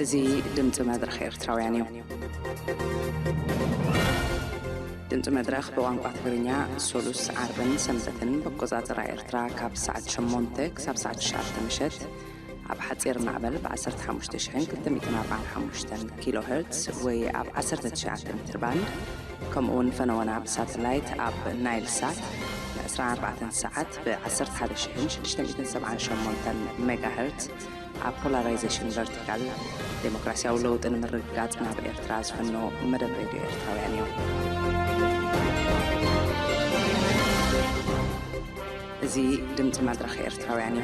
زي دمت مدرخ إرتراويانيو دمت مدرخ بوانقع تقرينيا سولوس عربن سمزتن بقوزات رأي إرترا كاب ساعة شمونتك ساب ساعة الشعر تمشت عب حتير معبل بعسرت حموشتشحن كنت 245 كيلو هرتز وعب عسرت تشعر مترباند كمون فنوانا بساتلايت عب نايل سات 24 ساعات بعسرت هذا شحن 678 ميجا هرتز عب بولاريزيشن فيرتيكال ديمقراطية ولود إن مرقات ناب إرتراز فنو مدى راديو إرتراويانيو زي دمت مدرخ إرتراويانيو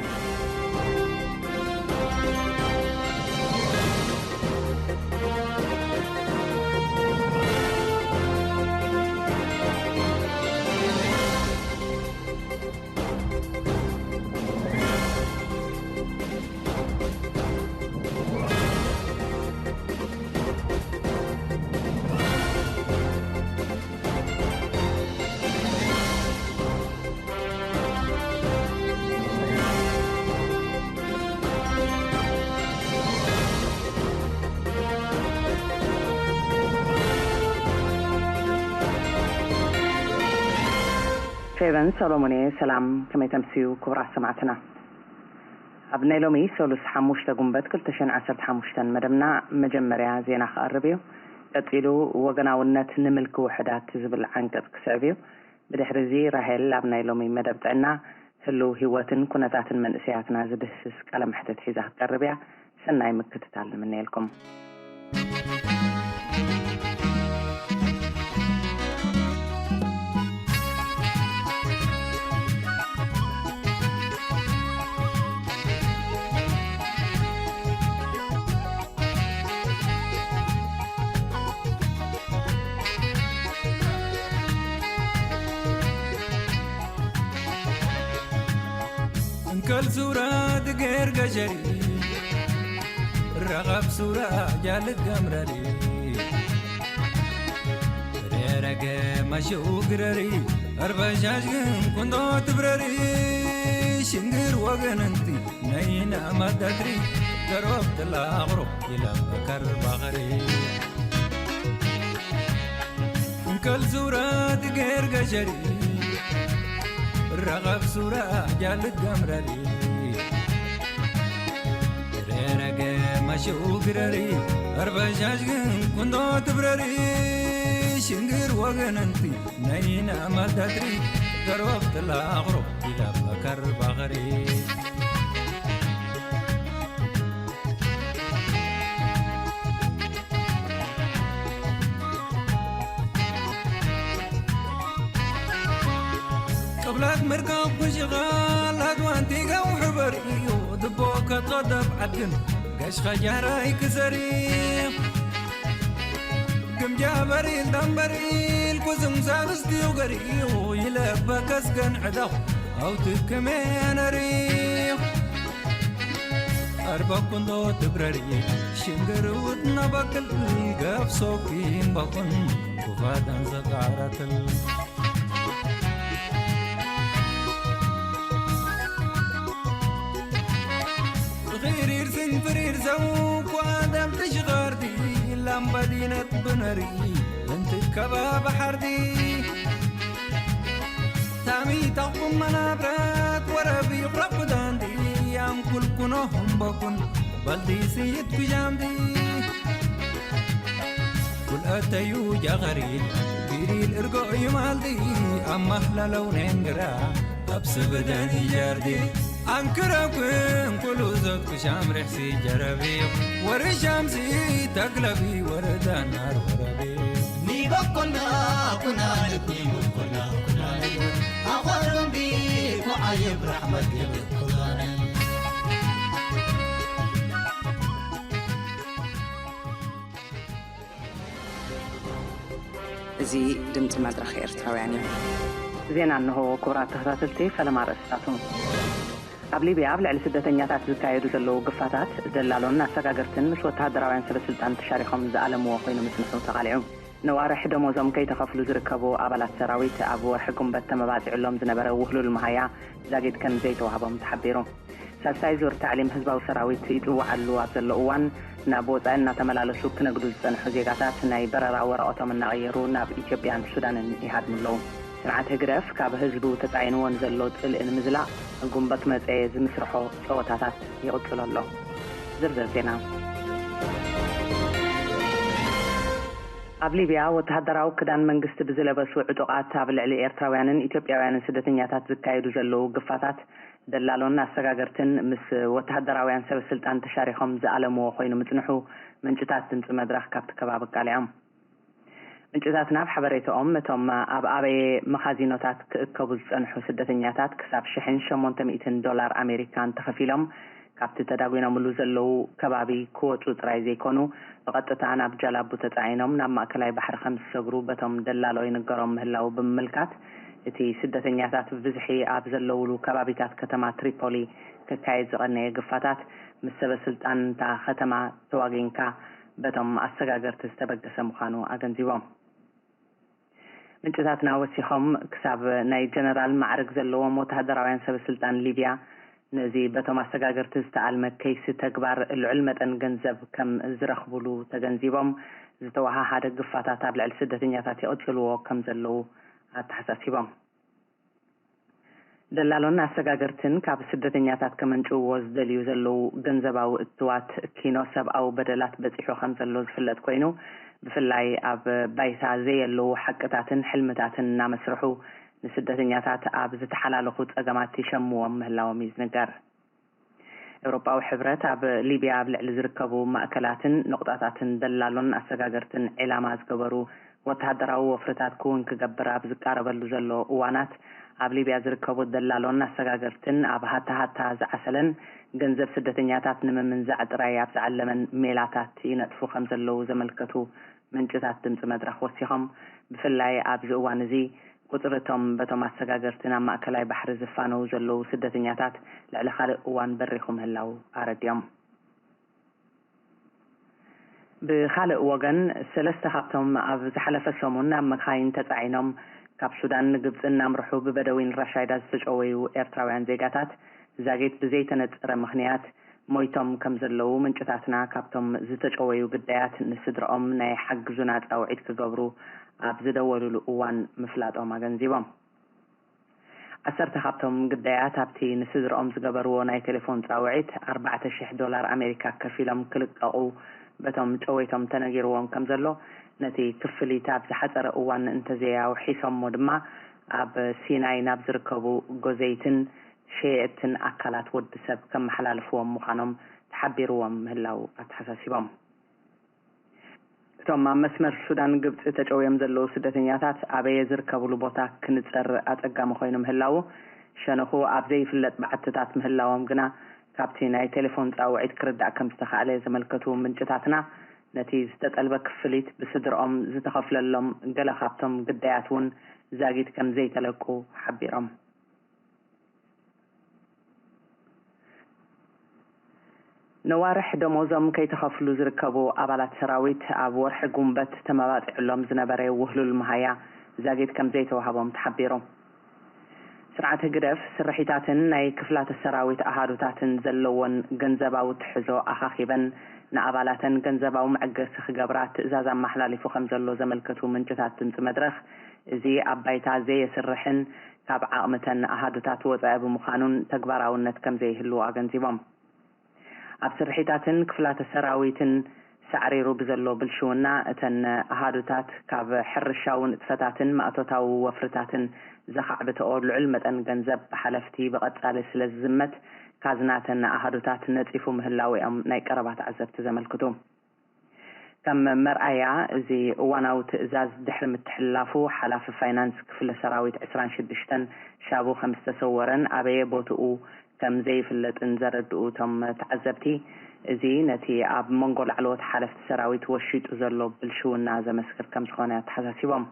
فيبن سولوموني سلام كما تمسيو كبرى سمعتنا أبني لومي سولوس حموشتا قنبت كل تشين عسرت حموشتا مدمنا مجمريا زينا خاربيو تطيلو وقناونات نملك وحدات زبل عنقب كسعبيو بدحرزي راهل أبني لومي مدبتعنا هلو هواتن كنتات من إسياتنا زبسس كلام حتى تحيزها قربيا سناي مكة تتعلم مني لكم كل سورة غير قجري رغب سورة جالت قمرري ريرك مشوق رري أربع شاشقن كنتو تبرري شنقر وقننتي نينا ما تدري قربت الأغرب إلى بكر بغري كل سورة غير قجري رغب سورة جالت قمرري ريرك مشوق رري أربع شاشقن كنتو تبرري شنقر وقننتي نينا ما تدري قربت الأغرب إلى بكر بغري قبلك مركب وشغال هدوانتي قو حبري ودبوك تغضب عدن قش خجاراي كسري قم جابري دمبري الكوزم سادستي وقري ويلبك اسكن عدو او تكمين ريح أربع كندو تبرري شنقر ودنا بكل قف صوكين بكن وفادن زقارة غير فرير زوق وادم تشغردي لمبدينة بنري انت كباب حردي تامي تقوم منابرات وربي قرب داندي يام كل كنوهم بكن بلدي سيد بجامدي كل أتيو جغريل بيري الإرقو يمالدي أما أحلى لونين قرا أبس بداني جاردي أنكركم كل زوج شام رحسي جربي ور شمسي تقلبي وردان نار وربي نيبقنا كنا نبني كنا أغرم بيك وعيب رحمة يبقنا زي دمت مدرخ إرتراويانيو زين أنه كرات تهراتلتي فلما رأساتهم ኣብ ሊብያ ኣብ ልዕሊ ስደተኛታት ዝካየዱ ዘለዉ ግፋታት ደላሎን ኣሰጋገርትን ምስ ወተሃደራውያን ሰበስልጣን ተሻሪኾም ዝኣለምዎ ኮይኑ ምስ ንሱ ተቓሊዑ ነዋርሕ ደሞዞም ከይተኸፍሉ ዝርከቡ ኣባላት ሰራዊት ኣብ ወርሒ ጉንበት ተመባፂዕሎም ዝነበረ ውህሉል መሃያ ዛጊድ ከም ዘይተዋህቦም ተሓቢሩ ሳልሳይ ዙር تعليم ህዝባዊ ሰራዊት ይጥዋዓሉ ኣብዘሎ እዋን ናብ ወፃኢ እናተመላለሱ ክነግዱ ዝጸንሑ ዜጋታት ናይ በረራ ወረቐቶም እናቐየሩ ናብ ኢትዮጵያን ሱዳንን ይሃድምለው ስርዓተ ግረፍ ካብ ህዝቡ ተጻይንዎን ዘሎ ጽልእን ምዝላእ ጉንበት መጽየ ዝምስርሖ ጸወታታት ይቕጽሉ ኣሎ ዝርዝር ዜና ኣብ ሊብያ ወተሃደራዊ ክዳን መንግስቲ ብዝለበሱ ዕጡቃት ኣብ ልዕሊ ኤርትራውያንን ኢትዮጵያውያንን ስደተኛታት ዝካየዱ ዘለዉ ግፋታት ደላሎን ኣሰጋገርትን ምስ ወተሃደራውያን ሰብ ስልጣን ተሻሪኾም ዝኣለምዎ ኮይኑ ምጽንሑ ምንጭታት ድምፂ መድረኽ ካብቲ ከባቢ ቃልያም ምንጭታት ናብ ሓበሬቶኦም እቶም ኣብ ኣበየ መኻዚኖታት ክእከቡ ዝጸንሑ ስደተኛታት ክሳብ $800 ኣሜሪካን ተኸፊሎም ካብቲ ተዳጒኖምሉ ዘለዉ ከባቢ ክወፁ ጥራይ ዘይኮኑ ብቐጥታ ናብ ጃላቡ ተጻዒኖም ናብ ማእከላይ ባሕሪ ከም ዝሰግሩ በቶም ደላሎ ይንገሮም ምህላው ብምልካት እቲ ስደተኛታት ብዝሒ ኣብ ዘለውሉ ከባቢታት ከተማ ትሪፖሊ ክካየድ ዝቐነየ ግፋታት ምስ ሰበ ስልጣን እታ ከተማ ተዋጊንካ በቶም ኣሰጋገርቲ ዝተበገሰ ምዃኑ ኣገንዚቦም ምንጭታትና ወሲኾም ክሳብ ናይ ጀነራል ማዕርግ ዘለዎም ወተሃደራውያን ሰበ ስልጣን ሊብያ ነዚ በቶም ኣሰጋገርቲ ዝተኣልመ ከይሲ ተግባር ልዑል መጠን ገንዘብ ከም ዝረኽብሉ ተገንዚቦም ዝተወሃሃደ ግፋታት ኣብ ልዕሊ ስደተኛታት ይቕጽልዎ ከም ዘለዉ ኣተሓሳሲቦም ደላሎን ኣሰጋገርትን ካብ ስደተኛታት ከመንጭዎ ዝደልዩ ዘለዉ ገንዘባዊ እትዋት ኪኖ ሰብኣዊ በደላት በፂሑ ከም ዘሎ ዝፍለጥ ኮይኑ ብፍላይ ኣብ ባይታ ዘየለዉ ሓቅታትን ሕልምታትን እናመስርሑ ንስደተኛታት ኣብ ዝተሓላለኹ ጸገማት ይሸምዎም ምህላዎም ይዝነገር ኤውሮጳዊ ሕብረት ኣብ ሊብያ ኣብ ልዕሊ ዝርከቡ ማእከላትን ንቁጣታትን ደላሎን ኣሰጋገርትን ዕላማ ዝገበሩ ወተሃደራዊ ወፍርታት ክውን ክገብር ኣብ ዝቃረበሉ ዘሎ እዋናት ኣብ ሊብያ ዝርከቡ ደላሎን ኣሰጋገርትን ኣብ ሃታ ዝዓሰለን ገንዘብ ስደተኛታት ንምምንዛዕ ጥራይ ኣብ ዝዓለመን ሜላታት ይነጥፉ ከም ዘለዉ ዘመልከቱ ምንጭታት ድምፂ መድረኽ ወሲኾም ብፍላይ ኣብዚ እዋን እዚ ቁጥርቶም በቶም ኣሰጋገርትን ኣብ ማእከላይ ባሕሪ ዝፋነው ዘለዉ ስደተኛታት ልዕሊ ካልእ እዋን በሪኹ ምህላው ኣረድዮም ብኻልእ ወገን ሰለስተ ካብቶም ኣብ ዝሓለፈ ሰሙን ኣብ መካይን ተጻዒኖም ካብ ሱዳን ንግብፅን ናምርሑ ብበደዊን ራሻይዳ ዝተጨወዩ ኤርትራውያን ዜጋታት ዛጌት ብዘይተነፅረ ምኽንያት ሞይቶም ከም ዘለዉ ምንጭታትና ካብቶም ዝተጨወዩ ግዳያት ንስድሮኦም ናይ ሓግዙና ጻውዒት ክገብሩ ኣብ ዝደወሉሉ እዋን ምፍላጦም ኣገንዚቦም 10 ካብቶም ግዳያት ኣብቲ ንስድሮኦም ዝገበርዎ ናይ ቴሌፎን ጻውዒት $4,000 ኣሜሪካ ከፊሎም ክልቀቑ በቶም ጨወይቶም ተነጊርዎም ከም ዘሎ ነቲ ክፍሊት ኣብ ዝሓፀረ እዋን እንተዘያው ሒሶሞ ድማ ኣብ ሲናይ ናብ ዝርከቡ ጎዘይትን ሸየትን ኣካላት ወዲ ሰብ ከም መሓላልፍዎም ምዃኖም ተሓቢርዎም ምህላው ኣተሓሳሲቦም እቶም ኣብ መስመር ሱዳን ግብፂ ተጨውዮም ዘለዉ ስደተኛታት ኣበየ ዝርከብሉ ቦታ ክንፀር ኣፀጋሚ ኮይኑ ምህላው ሸነኹ ኣብ ዘይፍለጥ በዓትታት ምህላዎም ግና ካብቲ ናይ ቴሌፎን ጻውዒት ክርዳእ ከም ዝተኻእለ ዘመልከቱ ምንጭታትና ነቲ ዝተጠልበ ክፍሊት ብስድሮኦም ዝተኸፍለሎም ገለ ካብቶም ግዳያት እውን ዛጊት ከም ዘይተለቁ ሓቢሮም ነዋርሕ ደሞዞም ከይተኸፍሉ ዝርከቡ ኣባላት ሰራዊት ኣብ ወርሒ ጉንበት ተመባፂዕሎም ዝነበረ ውህሉል መሃያ ዛጊት ከም ዘይተዋሃቦም ተሓቢሮም ስርዓተ ግደፍ ስርሒታትን ናይ ክፍላት ሰራዊት ኣሃዱታትን ዘለዎን ገንዘባዊ ትሕዞ ኣኻኺበን ንኣባላተን ገንዘባዊ መዕገሲ ክገብራ ትእዛዝ ኣመሓላሊፉ ከም ዘሎ ዘመልከቱ ምንጭታት ድምፂ መድረኽ እዚ ኣብ ባይታ ዘየስርሕን ካብ ዓቕምተን ኣሃዱታት ወፃኢ ብምዃኑን ተግባራውነት ከም ዘይህሉ ኣገንዚቦም ኣብ ስርሒታትን ክፍላት ሰራዊትን ሳዕሪሩ ብዘሎ ብልሽውና እተን ኣሃዱታት ካብ ሕርሻውን እጥፈታትን ማእቶታዊ ወፍርታትን ዘኻዕብተኦ ልዑል መጠን ገንዘብ ብሓለፍቲ ብቐጻሊ ስለ ዝዝመት ካዝናተን ኣሃዱታት ነፂፉ ምህላዊኦም ናይ ቀረባት ዓዘብቲ ዘመልክቱ ከም መርኣያ እዚ እዋናዊ ትእዛዝ ድሕሪ ምትሕልላፉ ሓላፊ ፋይናንስ ክፍለ ሰራዊት 26 ሻቡ ከም ዝተሰወረን ኣበየ ቦትኡ ከም ዘይፍለጥን ዘረድኡ እቶም ተዓዘብቲ እዚ ነቲ ኣብ መንጎ ላዕለዎት ሓለፍቲ ሰራዊት ወሺጡ ዘሎ ብልሽውና ዘመስክር ከም ዝኾነ ተሓሳሲቦም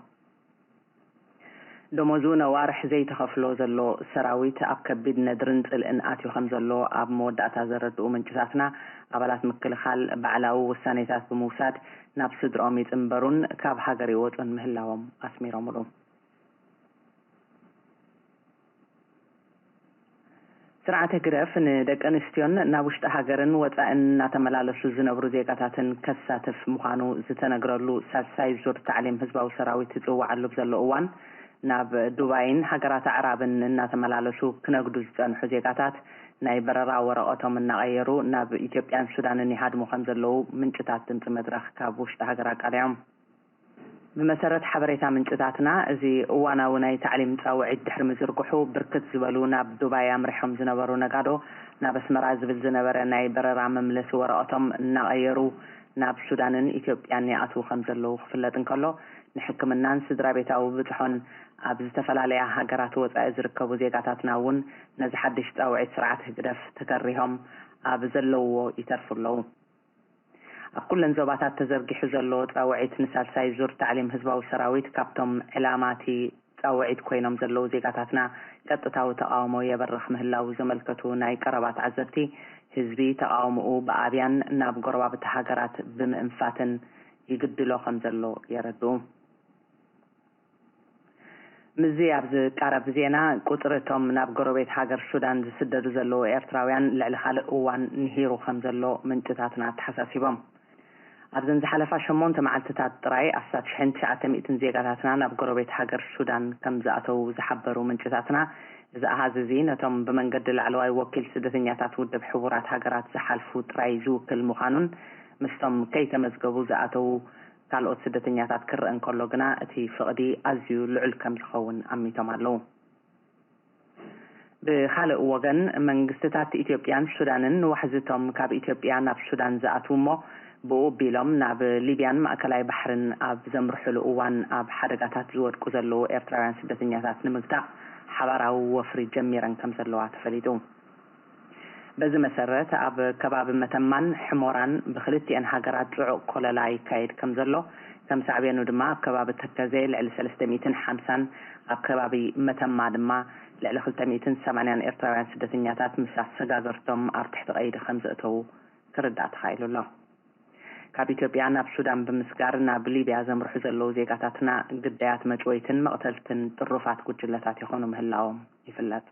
ደሞዙ ነዋርሕ ዘይተኸፍሎ ዘሎ ሰራዊት ኣብ ከቢድ ነድርን ጽልእን ኣትዩ ከም ዘሎ ኣብ መወዳእታ ዘረድኡ ምንጭታትና ኣባላት ምክልኻል ባዕላዊ ውሳኔታት ብምውሳድ ናብ ስድሮኦም ይጽንበሩን ካብ ሃገር ይወጡን ምህላዎም ኣስሚሮምሉ ስርዓተ ግረፍ ንደቂ ኣንስትዮን ናብ ውሽጢ ሃገርን ወፃእን እናተመላለሱ ዝነብሩ ዜጋታትን ከሳትፍ ምዃኑ ዝተነግረሉ ሳልሳይ ዙር ታዕሊም ህዝባዊ ሰራዊት ዝፅዋዓሉ ዘሎ እዋን ናብ ዱባይን ሃገራት ኣዕራብን እናተመላለሱ ክነግዱ ዝፀንሑ ዜጋታት ናይ በረራ ወረቐቶም እናቐየሩ ናብ ኢትዮጵያን ሱዳንን ይሃድሙ ከም ዘለዉ ምንጭታት ድምፂ መድረኽ ካብ ውሽጢ ሃገር ኣቃልዮም بمسارات حبريتا من جتاتنا زي وانا وناي تعليم تاوعد دحر مزرقحو بركت زبلو ناب دبي امرحهم زنبرو نقادو ناب اسمراز بالزنبر ناي بررا مملس ورقتهم نغيرو ناب سودانن اثيوبيان ياتو خمزلو خفلتن كلو نحكم الناس درابيتاو بتحون ابز تفلاليا هاجرات وصا زركبو زيغاتاتنا ون نز حدش تاوعد سرعه هدف تكريهم ابزلو يترفلو كل نزوباتات تزرقح زلو تاوعيت نسال سايزور تعليم هزباو سراويت كابتم علاماتي تاوعيت كوينم زلو زيقاتاتنا قطتاو تقاومو يبرخ مهلاو زملكتو ناي قربات عزرتي هزبي تقاومو بآبيان ناب قرباب تحاقرات بمئنفاتن يقدلو خمزلو يردو مزي عبز كارب زينا قطرتهم ناب قربات حاقر السودان زسددو زلو ايرتراويان لعلي خالق اوان نهيرو خمزلو من جتاتنا تحساسيبهم أبزن زحلفا شمون تمعلتتات دراي أفسات شحن 900 زيقاتاتنا ناب قربيت حقر السودان كم زأتو زحبرو من جتاتنا إذا أهاززين أتم بمنقد العلواي وكيل سدثنياتات ودب حبورات حقرات زحلفو دراي زوكل مخانون مستم كي تمزقبو زأتو كالوت سدثنياتات كرئن كولوغنا اتي فقدي أزيو لعل كم زخون أمي تمالو بخالق وغن من قستات إثيوبيان سودانن وحزتهم كاب إثيوبيان ناب سودان زأتو مو بو بيلوم ناب ليبيان مأكلاي بحرن أب زمرحلو اوان أب حرقاتات زود كوزلو إرتراوان سدتنياتات نمقتا حباراو وفري جميران كم زلوات فليدو بز مسرت أب كباب متمان حموران بخلتي أن حقرات زعو كولالاي كايد كم زلو كم سعبينو دما كباب التكازيل لعل 350 أب كبابي متما دما لعل 380 إرتراوان سدتنياتات مساس سقاقرتم أب تحت غيد 5 كردات خايلو الله كاب إثيوبيا ناب سودان بمسكار ناب ليبيا زمرح زلو زيقاتاتنا قديات مجويتن مقتلتن طرفات كجلتات يخونو مهلاوم يفلات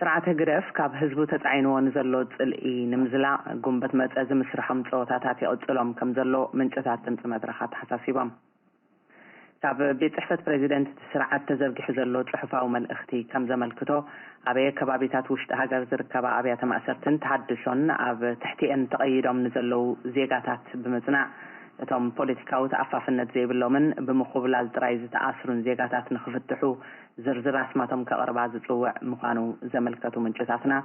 سرعة قرف كاب هزبو تتعينو نزلو تسلقي نمزلا قنبت متأز مسرحم صوتاتات يقتلهم كم زلو من جتات تمت مدرخات حساسيبهم كاب بيت صحفة بريزيدنت سرعة تزرقح زلو صحفة وملأختي كم زملكتو أبي كبابيتات وشت هاجر زركبا أبي تمأسرتن تحدثون أب تحتي أن تقيدهم نزلوا زيجاتات بمزنع تم بوليتيكاو تعفف النتزي باللومن بمقابل الدرايز تأثرون زيجاتات نخفتحو زرزر اسماتهم كأربعة زوع مقانو زملكتو من جتاتنا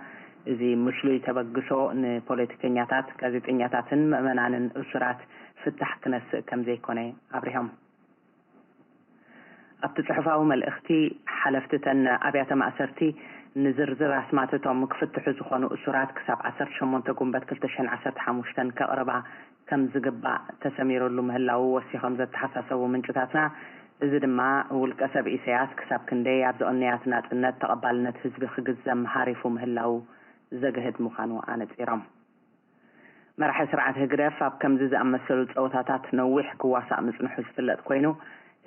زي مشلوي تبقسو ن بوليتيكينياتات كازيتينياتاتن مأمنان أسرات فتح كنس كم زي كوني أبريهم أبتصحفاو ملأختي حلفتتن أبي تمأسرتي نزرزر اسماتهم كفتحو زخونو أسرات كساب 18 قنبت كلتشن 15 كأربعة كم زقبع تسميرو اللو مهلاو وسيخم زد حساسو من جتاتنا إذن ما والكسب إسياس كساب كندي عبزو أنياتنا تنت تقبالنا حزب خقزم حارفو مهلاو زقهد مخانو آنت إيرام مرح سرعة هقرف أب كم زيز أمسلو تأوتاتات نوح كواسا مزنحو زفلت كوينو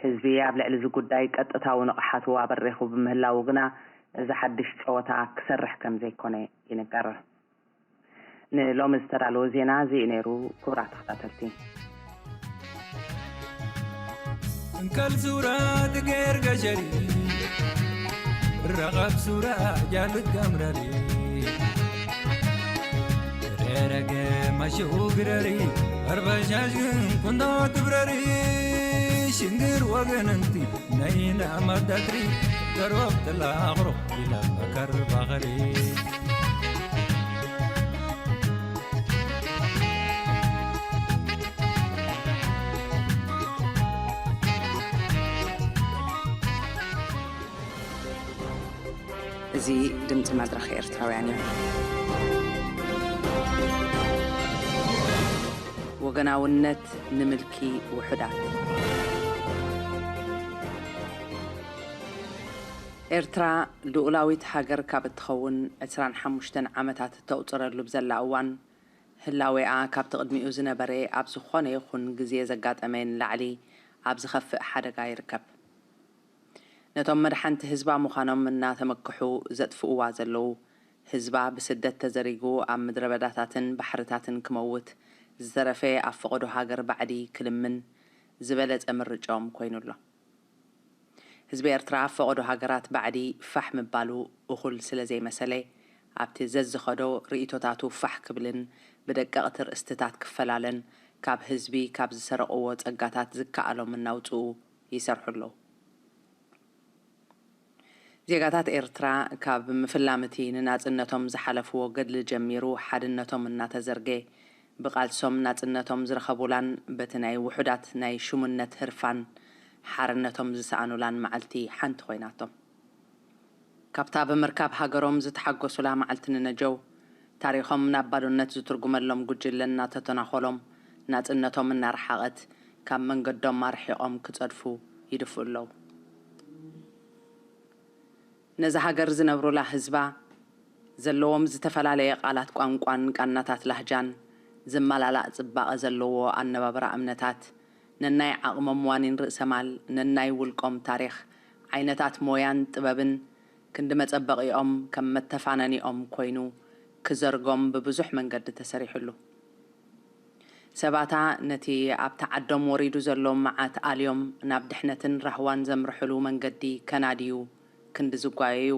حزبي عبل علزو قدايك أتتاو نقحاتو وابريخو بمهلاو غنا إذا حدش صوتا كسرح كم زي كوني ينقرر نلوم استرالو زينا زي نيرو كورات اختاتلتي انكال سورات غير قشري الرغب سورة جالت قمرري ريرك مشو قرري أربشاشن كندا تبرري شنقر وغننتي نينا مدتري قروبت الأغرو إلى بكر بغري زي دمت مدرخ إرتراوياني وغناونت نملكي وحدات إرترا لؤلاويت حاجر كابت تخون 25 عامتات توصرلو بزلا أوان هلاويعا كابت قدمي أوزنا بري عبزو خوني يخون جزية زقات أمين لعلي عبز خفق حدقا يركب ነቶም መድሓንቲ ህዝባ ምዃኖም እናተመክሑ ዘጥፍእዋ ዘለዉ ህዝባ ብስደት ተዘሪጉ ኣብ ምድረ በዳታትን ባሕርታትን ክመውት ዝተረፈ ኣብ ፈቐዶ ሃገር ባዕዲ ክልምን ዝበለጸ ምርጫኦም ኮይኑሎ ህዝቢ ኤርትራ ፈቐዶ ሃገራት ባዕዲ ፋሕ ምባሉ እኹል ስለ ዘይመሰለ ኣብቲ ዘዝኸዶ ርእቶታቱ ፋሕ ክብልን ብደቀቕቲ ርእስትታት ክፈላለን ካብ ህዝቢ ካብ ዝሰረቕዎ ጸጋታት ዝከኣሎም እናውፅኡ ይሰርሑኣለዉ ዜጋታት ኤርትራ ካብ ምፍላምቲ ንናጽነቶም ዝሓለፍዎ ገድሊ ጀሚሩ ሓድነቶም እናተዘርገ ብቓልሶም ናጽነቶም ዝረኸቡላን በቲ ናይ ውሑዳት ናይ ሽሙነት ህርፋን ሓርነቶም ዝሰኣኑላን መዓልቲ ሓንቲ ኮይናቶም ካብታ ብምርካብ ሃገሮም ዝተሓጐሱላ መዓልቲ ንነጀው ታሪኾም ናብ ባዶነት ዝትርጉመሎም ጉጅለ እናተተናኸሎም ናጽነቶም እናረሓቐት ካብ መንገዶም ኣርሒቖም ክጸድፉ ይድፍኡ ኣለዉ ነዚ ሃገር ዝነብሩላ ህዝባ ዘለዎም ዝተፈላለየ ቃላት ቋንቋን ቃናታት ላህጃን ዝመላላእ ጽባቐ ዘለዎ ኣነባብራ እምነታት ነናይ ዓቕሞም ዋኒን ርእሰ ማል ነናይ ውልቆም ታሪኽ ዓይነታት ሞያን ጥበብን ክንዲ መጸበቒኦም ከም መተፋነኒኦም ኮይኑ ክዘርጎም ብብዙሕ መንገዲ ተሰሪሑሉ ሰባታ ነቲ ኣብቲ ዓዶም ወሪዱ ዘሎ መዓት ኣልዮም ናብ ድሕነትን ራህዋን ዘምርሕሉ መንገዲ ከናድዩ ክንዲ ዝጓየዩ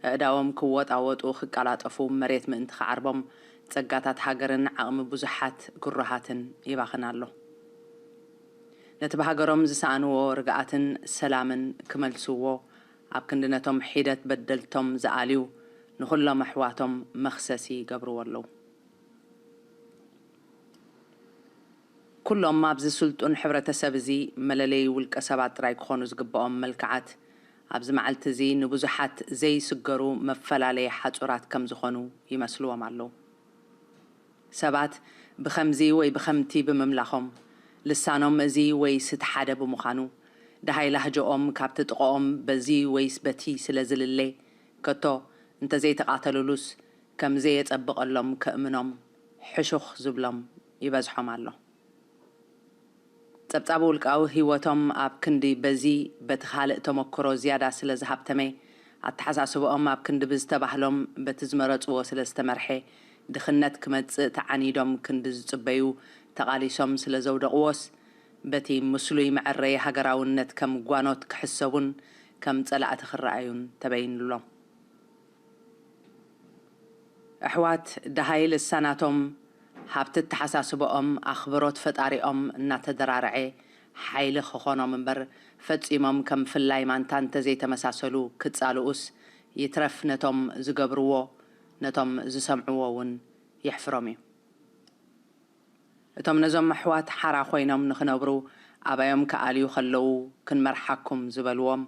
ኣእዳዎም ክወጣወጡ ክቃላጠፉ መሬት ምእንቲ ክዓርቦም ጸጋታት ሃገርን ዓቕሚ ብዙሓት ጉሩሃትን ይባኽን ኣሎ ነቲ ብሃገሮም ዝሰኣንዎ ርግኣትን ሰላምን ክመልስዎ ኣብ ክንድነቶም ሒደት በደልቶም ዝኣልዩ ንኹሎም ኣሕዋቶም መኽሰሲ ይገብርዎ ኣለዉ ኩሎም ኣብዚ ስልጡን ሕብረተሰብ እዚ መለለይ ውልቀ ሰባት ጥራይ ክኾኑ ዝግብኦም መልክዓት ኣብዚ መዓልቲ እዚ ንብዙሓት ዘይስገሩ መፈላለየ ሓጹራት ከም ዝኾኑ ይመስልዎም ኣለዉ ሰባት ብኸምዚ ወይ ብኸምቲ ብምምላኾም ልሳኖም እዚ ወይ ስትሓደ ብምዃኑ ደሃይ ላህጅኦም ካብቲ ጥቕኦም በዚ ወይስ በቲ ስለ ዝልለ ከቶ እንተዘይተቓተሉሉስ ከም ዘየጸብቐሎም ክእምኖም ሕሹኽ ዝብሎም ይበዝሖም ኣሎ ጸብጻብ ውልቃዊ ህይወቶም ኣብ ክንዲ በዚ በቲ ካልእ ተመክሮ ዝያዳ ስለ ዝሃብተመ ኣተሓሳስብኦም ኣብ ክንዲ ብዝተባህሎም በቲ ዝመረጽዎ ስለ ዝተመርሐ ድኽነት ክመጽእ ተዓኒዶም ክንዲ ዝጽበዩ ተቓሊሶም ስለ ዘውደቕዎስ በቲ ምስሉይ መዕረይ ሃገራውነት ከም ጓኖት ክሕሰቡን ከም ጸላእቲ ክረኣዩን ተበይኑሎም ኣሕዋት ደሃይ ልሳናቶም ሃብቲ ተሓሳስቦኦም ኣኽብሮት ፈጣሪኦም እናተደራርዐ ሓይሊ ክኾኖም እምበር ፈጺሞም ከም ፍላይ ማንታ እንተዘይተመሳሰሉ ክጻልኡስ ይትረፍ ነቶም ዝገብርዎ ነቶም ዝሰምዕዎ እውን የሕፍሮም እዩ እቶም ነዞም ኣሕዋት ሓራ ኮይኖም ንኽነብሩ ኣባዮም ከኣልዩ ከለዉ ክንመርሓኩም ዝበልዎም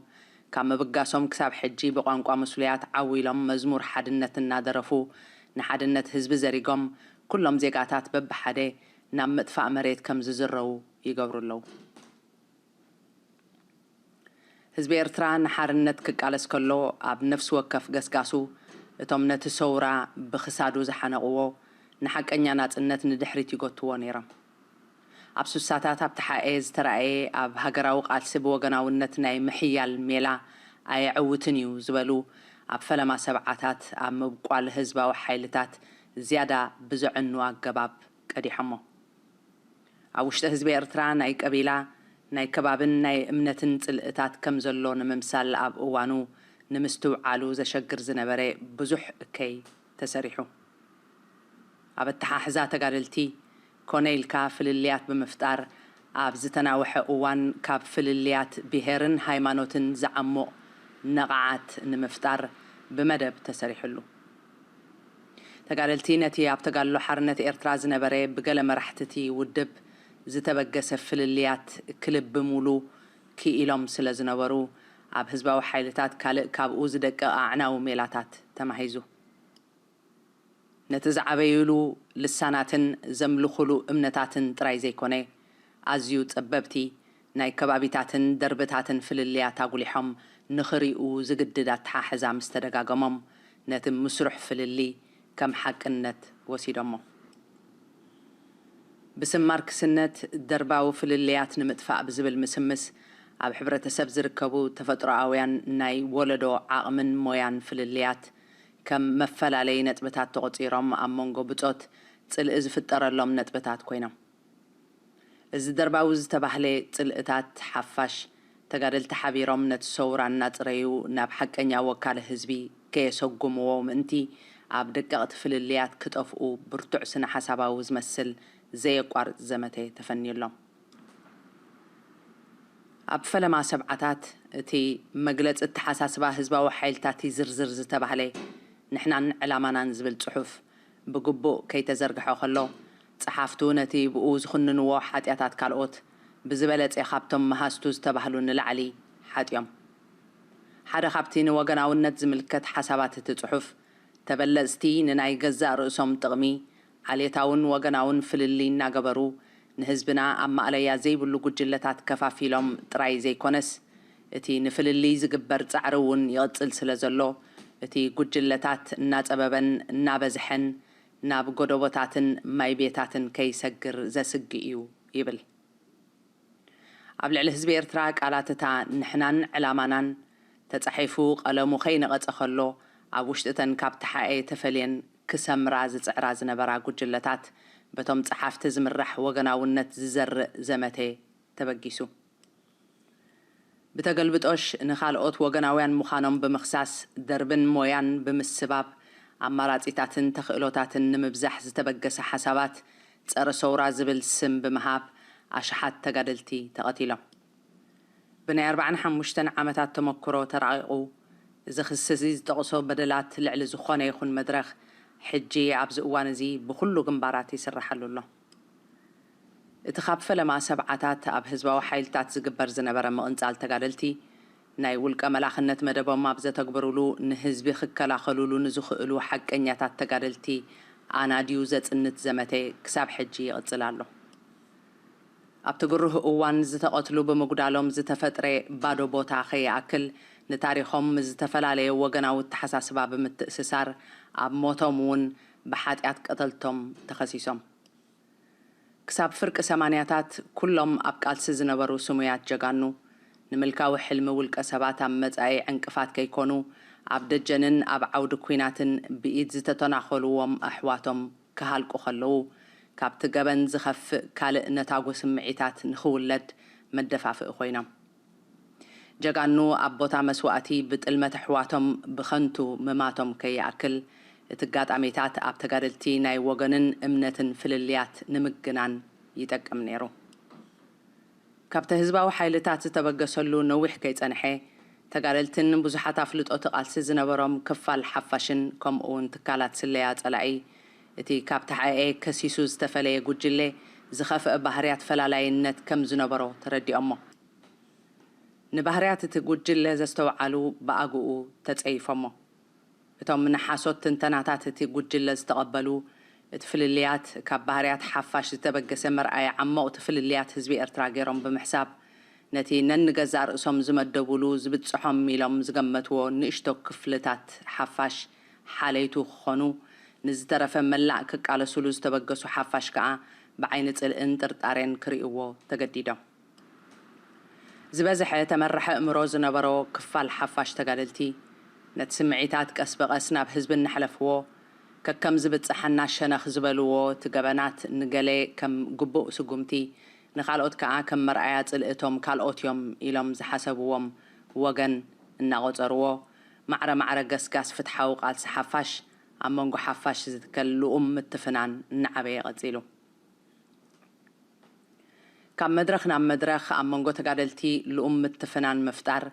ካብ ምብጋሶም ክሳብ ሕጂ ብቋንቋ ምስሉያት ዓዊሎም መዝሙር ሓድነት እናደረፉ ንሓድነት ህዝቢ ዘሪጎም ኩሎም ዜጋታት በብሓደ ናብ ምጥፋእ መሬት ከም ዝዝረው ይገብሩ ኣለዉ ህዝቢ ኤርትራ ንሓርነት ክቃለስ ከሎ ኣብ ነፍሲ ወከፍ ገስጋሱ እቶም ነቲ ሰውራ ብክሳዱ ዝሓነቕዎ ንሓቀኛ ናጽነት ንድሕሪት ይጎትዎ ነይሮም ኣብ ሱሳታት ኣብ ተሓኤ ዝተረኣየ ኣብ ሃገራዊ ቃልሲ ብወገናውነት ናይ ምሕያል ሜላ ኣየዕውትን እዩ ዝበሉ ኣብ ፈለማ ሰብዓታት ኣብ ምብቋል ህዝባዊ ሓይልታት ዝያዳ ብዝዕኑ ኣገባብ ቀዲሖሞ ኣብ ውሽጢ ህዝቢ ኤርትራ ናይ ቀቢላ ናይ ከባብን ናይ እምነትን ጽልእታት ከም ዘሎ ንምምሳል ኣብ እዋኑ ንምስትውዓሉ ዘሸግር ዝነበረ ብዙሕ እከይ ተሰሪሑ ኣብ ኣተሓሕዛ ተጋደልቲ ኮነኢልካ ፍልልያት ብምፍጣር ኣብ ዝተናውሐ እዋን ካብ ፍልልያት ብሄርን ሃይማኖትን ዝዓሞቕ ነቕዓት ንምፍጣር ብመደብ ተሰሪሑሉ ተጋደልቲ ነቲ ኣብ ተጋድሎ ሓርነት ኤርትራ ዝነበረ ብገለ መራሕትቲ ውድብ ዝተበገሰ ፍልልያት ክልብሙሉ ክኢሎም ስለ ዝነበሩ ኣብ ህዝባዊ ሓይልታት ካልእ ካብኡ ዝደቀ ኣዕናዊ ሜላታት ተማሂዙ ነቲ ዝዓበይሉ ልሳናትን ዘምልኹሉ እምነታትን ጥራይ ዘይኮነ ኣዝዩ ጸበብቲ ናይ ከባቢታትን ደርብታትን ፍልልያት ኣጉሊሖም ንኽሪኡ ዝግድድ ኣተሓሕዛ ምስ ተደጋገሞም ነቲ ምስሩሕ ፍልሊ ከም ሓቅነት ወሲዶሞ ብስም ማርክስነት ደርባዊ ፍልልያት ንምጥፋእ ብዝብል ምስምስ ኣብ ሕብረተሰብ ዝርከቡ ተፈጥሮኣውያን ናይ ወለዶ ዓቕምን ሞያን ፍልልያት ከም መፈላለይ ነጥብታት ተቆፂሮም ኣብ መንጎ ብጾት ጽልኢ ዝፍጠረሎም ነጥብታት ኮይኖም እዚ ደርባዊ ዝተባህለ ጽልእታት ሓፋሽ ተጋደልቲ ሓቢሮም ነቲ ሰውራ እናጽረዩ ናብ ሓቀኛ ወካለ ህዝቢ ከየሰጉምዎ ምእንቲ ኣብ ደቀቕቲ ፍልልያት ክጠፍኡ ብርቱዕ ስነ ሓሳባዊ ዝመስል ዘየቋርጥ ዘመተ ተፈኒሎም ኣብ ፈለማ ሰብዓታት እቲ መግለጽ እተሓሳስባ ህዝባዊ ሓይልታት ዝርዝር ዝተባህለ ንሕናን ዕላማናን ዝብል ጽሑፍ ብግቡእ ከይተዘርግሖ ከሎ ጸሓፍቱ ነቲ ብኡ ዝኽንንዎ ሓጢያታት ካልኦት ብዝበለጸ ካብቶም መሃስቱ ዝተባህሉ ንላዕሊ ሓጥዮም ሓደ ካብቲ ንወገናውነት ዝምልከት ሓሳባት እቲ ጽሑፍ ተበለጽቲ ንናይ ገዛእ ርእሶም ጥቕሚ ዓልየታውን ወገናውን ፍልሊ እናገበሩ ንህዝብና ኣብ ማእለያ ዘይብሉ ጉጅለታት ከፋፊሎም ጥራይ ዘይኮነስ እቲ ንፍልሊ ዝግበር ጻዕሪ እውን ይቕጽል ስለ ዘሎ እቲ ጉጅለታት እናጸበበን እናበዝሐን ናብ ጎደቦታትን ማይ ቤታትን ከይሰግር ዘስጊ እዩ ይብል ኣብ ልዕሊ ህዝቢ ኤርትራ ቃላት እታ ንሕናን ዕላማናን ተጻሒፉ ቀለሙ ከይነቐጸ ከሎ ኣብ ውሽጥተን ካብ ተሓኤ ተፈልየን ክሰምራ ዝጽዕራ ዝነበራ ጉጅለታት በቶም ጸሓፍቲ ዝምራሕ ወገናውነት ዝዘርእ ዘመተ ተበጊሱ ብተገልብጦሽ ንኻልኦት ወገናውያን ምዃኖም ብምኽሳስ ደርብን ሞያን ብምስባብ ኣማራጺታትን ተኽእሎታትን ንምብዛሕ ዝተበገሰ ሓሳባት ጸረ ሰውራ ዝብል ስም ብምሃብ ኣሽሓት ተጋደልቲ ተቐቲሎም ብናይ 45 ዓመታት ተመክሮ ተራቂቑ እዚ ክሲ እዚ ዝጠቕሶ በደላት ልዕሊ ዝኾነ ይኹን መድረኽ ሕጂ ኣብዚ እዋን እዚ ብኩሉ ግንባራት ይስራሓሉ ኣሎ እቲ ካብ ፈለማ ሰብዓታት ኣብ ህዝባዊ ሓይልታት ዝግበር ዝነበረ ምቕንጻል ተጋደልቲ ናይ ውልቀ መላኽነት መደቦም ኣብ ዘተግብሩሉ ንህዝቢ ክከላኸሉሉ ንዝኽእሉ ሓቀኛታት ተጋደልቲ ኣናድዩ ዘጽንት ዘመተ ክሳብ ሕጂ ይቕጽል ኣሎ ኣብቲ ግሩህ እዋን ዝተቐትሉ ብምጉዳሎም ዝተፈጥረ ባዶ ቦታ ኸይኣክል ንታሪኾም ዝተፈላለየ ወገናዊ ተሓሳስባ ብምትእስሳር ኣብ ሞቶም እውን ብሓጢያት ቀተልቶም ተኸሲሶም ክሳብ ፍርቂ 80ታት ኩሎም ኣብ ቃልሲ ዝነበሩ ስሙያት ጀጋኑ ንምልካዊ ሕልሚ ውልቀ ሰባት ኣብ መጻኢ ዕንቅፋት ከይኮኑ ኣብ ደጀንን ኣብ ዓውዲ ኩናትን ብኢድ ዝተተናኸልዎም ኣሕዋቶም ክሃልቁ ከለዉ ካብቲ ገበን ዝኸፍእ ካልእ ነታጎ ስምዒታት ንኽውለድ መደፋፍእ ኮይኖም ጀጋኑ ኣብ ቦታ መስዋእቲ ብጥልመት ኣሕዋቶም ብኸንቱ ምማቶም ከይኣክል እቲ ጋጣሜታት ኣብ ተጋደልቲ ናይ ወገንን እምነትን ፍልልያት ንምግናን ይጠቅም ነይሩ ካብቲ ህዝባዊ ሓይልታት ዝተበገሰሉ ነዊሕ ከይጸንሐ ተጋደልትን ብዙሓት ኣፍልጦት ቃልሲ ዝነበሮም ክፋል ሓፋሽን ከምኡውን ትካላት ስለያ ጸላኢ እቲ ካብ ተሓኤ ከሲሱ ዝተፈለየ ጉጅለ ዝኸፍአ ባህርያት ፈላላይነት ከም ዝነበሮ ተረዲኦሞ ንባህርያት እቲ ጉጅለ ዘስተውዓሉ ብኣግኡ ተጸይፎሞ እቶም ንሓሶት ትንተናታት እቲ ጉጅለ ዝተቐበሉ እቲ ፍልልያት ካብ ባህርያት ሓፋሽ ዝተበገሰ መርኣይ ዓሞቕቲ ፍልልያት ህዝቢ ኤርትራ ገይሮም ብምሕሳብ ነቲ ነንገዛእ ርእሶም ዝመደቡሉ ዝብጽሖም ኢሎም ዝገመትዎ ንእሽቶ ክፍልታት ሓፋሽ ሓለይቱ ክኾኑ ንዝተረፈ መላእ ክቃለሱሉ ዝተበገሱ ሓፋሽ ከዓ ብዓይኒ ጽልእን ጥርጣሬን ክርእይዎ ተገዲዶም ዝበዝሐ ተመርሐ እምሮ ዝነበሮ ክፋል ሓፋሽ ተጋደልቲ ነቲ ስምዒታት ቀስ በቐስ ናብ ህዝቢ እናሕለፍዎ ከከም ዝብጽሐና ሸነኽ ዝበልዎ ትገበናት ንገሌ ከም ግቡእ ስጉምቲ ንኻልኦት ከዓ ከም መርኣያ ጽልእቶም ካልኦት እዮም ኢሎም ዝሓሰብዎም ወገን እናቖጸርዎ ማዕረ ማዕረ ገስጋስ ፍትሓዊ ቃልሲ ሓፋሽ ኣብ መንጎ ሓፋሽ ዝትከል ልኡም ምትፍናን እናዓበየ ቀጺሉ ካብ መድረኽ ናብ መድረኽ ኣብ መንጎ ተጋደልቲ ልኡም ምትፍናን ምፍጣር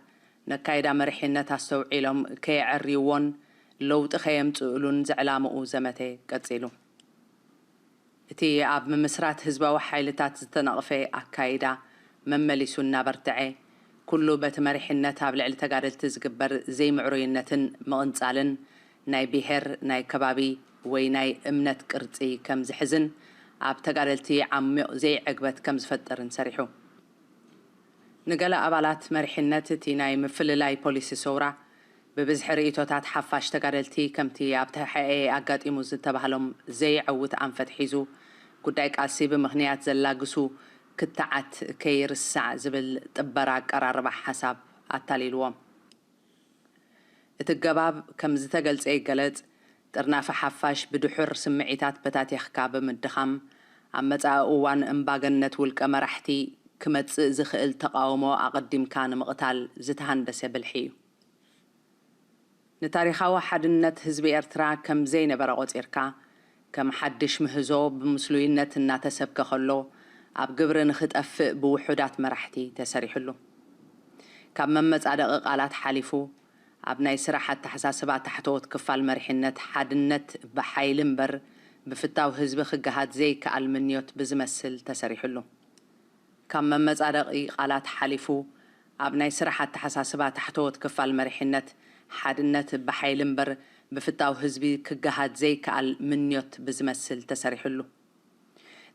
ነካይዳ መሪሕነት ኣስተውዒሎም ከየዕርይዎን ለውጢ ከየምጽእሉን ዘዕላምኡ ዘመተ ቀጺሉ እቲ ኣብ ምምስራት ህዝባዊ ሓይልታት ዝተነቕፈ ኣካይዳ መመሊሱ እናበርትዐ ኩሉ በቲ መሪሕነት ኣብ ልዕሊ ተጋደልቲ ዝግበር ዘይምዕሩይነትን ምቕንጻልን ናይ ብሔር ናይ ከባቢ ወይ ናይ እምነት ቅርጺ ከም ዝሕዝን ኣብ ተጋደልቲ ዓሚቕ ዘይዕግበት ከም ዝፈጠርን ሰሪሑ ንገለ ኣባላት መሪሕነት እቲ ናይ ምፍልላይ ፖሊሲ ሰውራ ብብዝሒ ርእቶታት ሓፋሽ ተጋደልቲ ከምቲ ኣብ ተሓኤ ኣጋጢሙ ዝተባህሎም ዘይዕውት ኣንፈት ሒዙ ጉዳይ ቃልሲ ብምኽንያት ዘላግሱ ክትዓት ከይርስዕ ዝብል ጥበራ ቀራርባ ሓሳብ ኣታሊልዎም እትገባብ ከም ዝተገልጸ ይገለጽ ጥርናፈ ሓፋሽ ብድሑር ስምዒታት በታቲኽካ ብምድኻም ኣብ መጻኢ እዋን እምባገነት ውልቀ መራሕቲ ክመጽእ ዝኽእል ተቃውሞ ኣቐዲምካ ንምቕታል ዝተሃንደሰ ብልሒ እዩ ንታሪኻዊ ሓድነት ህዝቢ ኤርትራ ከም ዘይነበረ ቆፂርካ ከም ሓድሽ ምህዞ ብምስሉይነት እናተሰብከ ከሎ ኣብ ግብሪ ንኽጠፍእ ብውሑዳት መራሕቲ ተሰሪሕሉ ካብ መመጻደቂ ቃላት ሓሊፉ ኣብ ናይ ስራሕ ኣተሓሳስባ ታሕተዎት ክፋል መሪሕነት ሓድነት ብሓይሊ እምበር ብፍታው ህዝቢ ክገሃድ ዘይከኣል ምንዮት ብዝመስል ተሰሪሕሉ ካብ መመጻደቂ ቃላት ሓሊፉ ኣብ ናይ ስራሕ ኣተሓሳስባ ታሕተዎት ክፋል መሪሕነት ሓድነት ብሓይሊ እምበር ብፍታው ህዝቢ ክገሃድ ዘይከኣል ምንዮት ብዝመስል ተሰሪሕሉ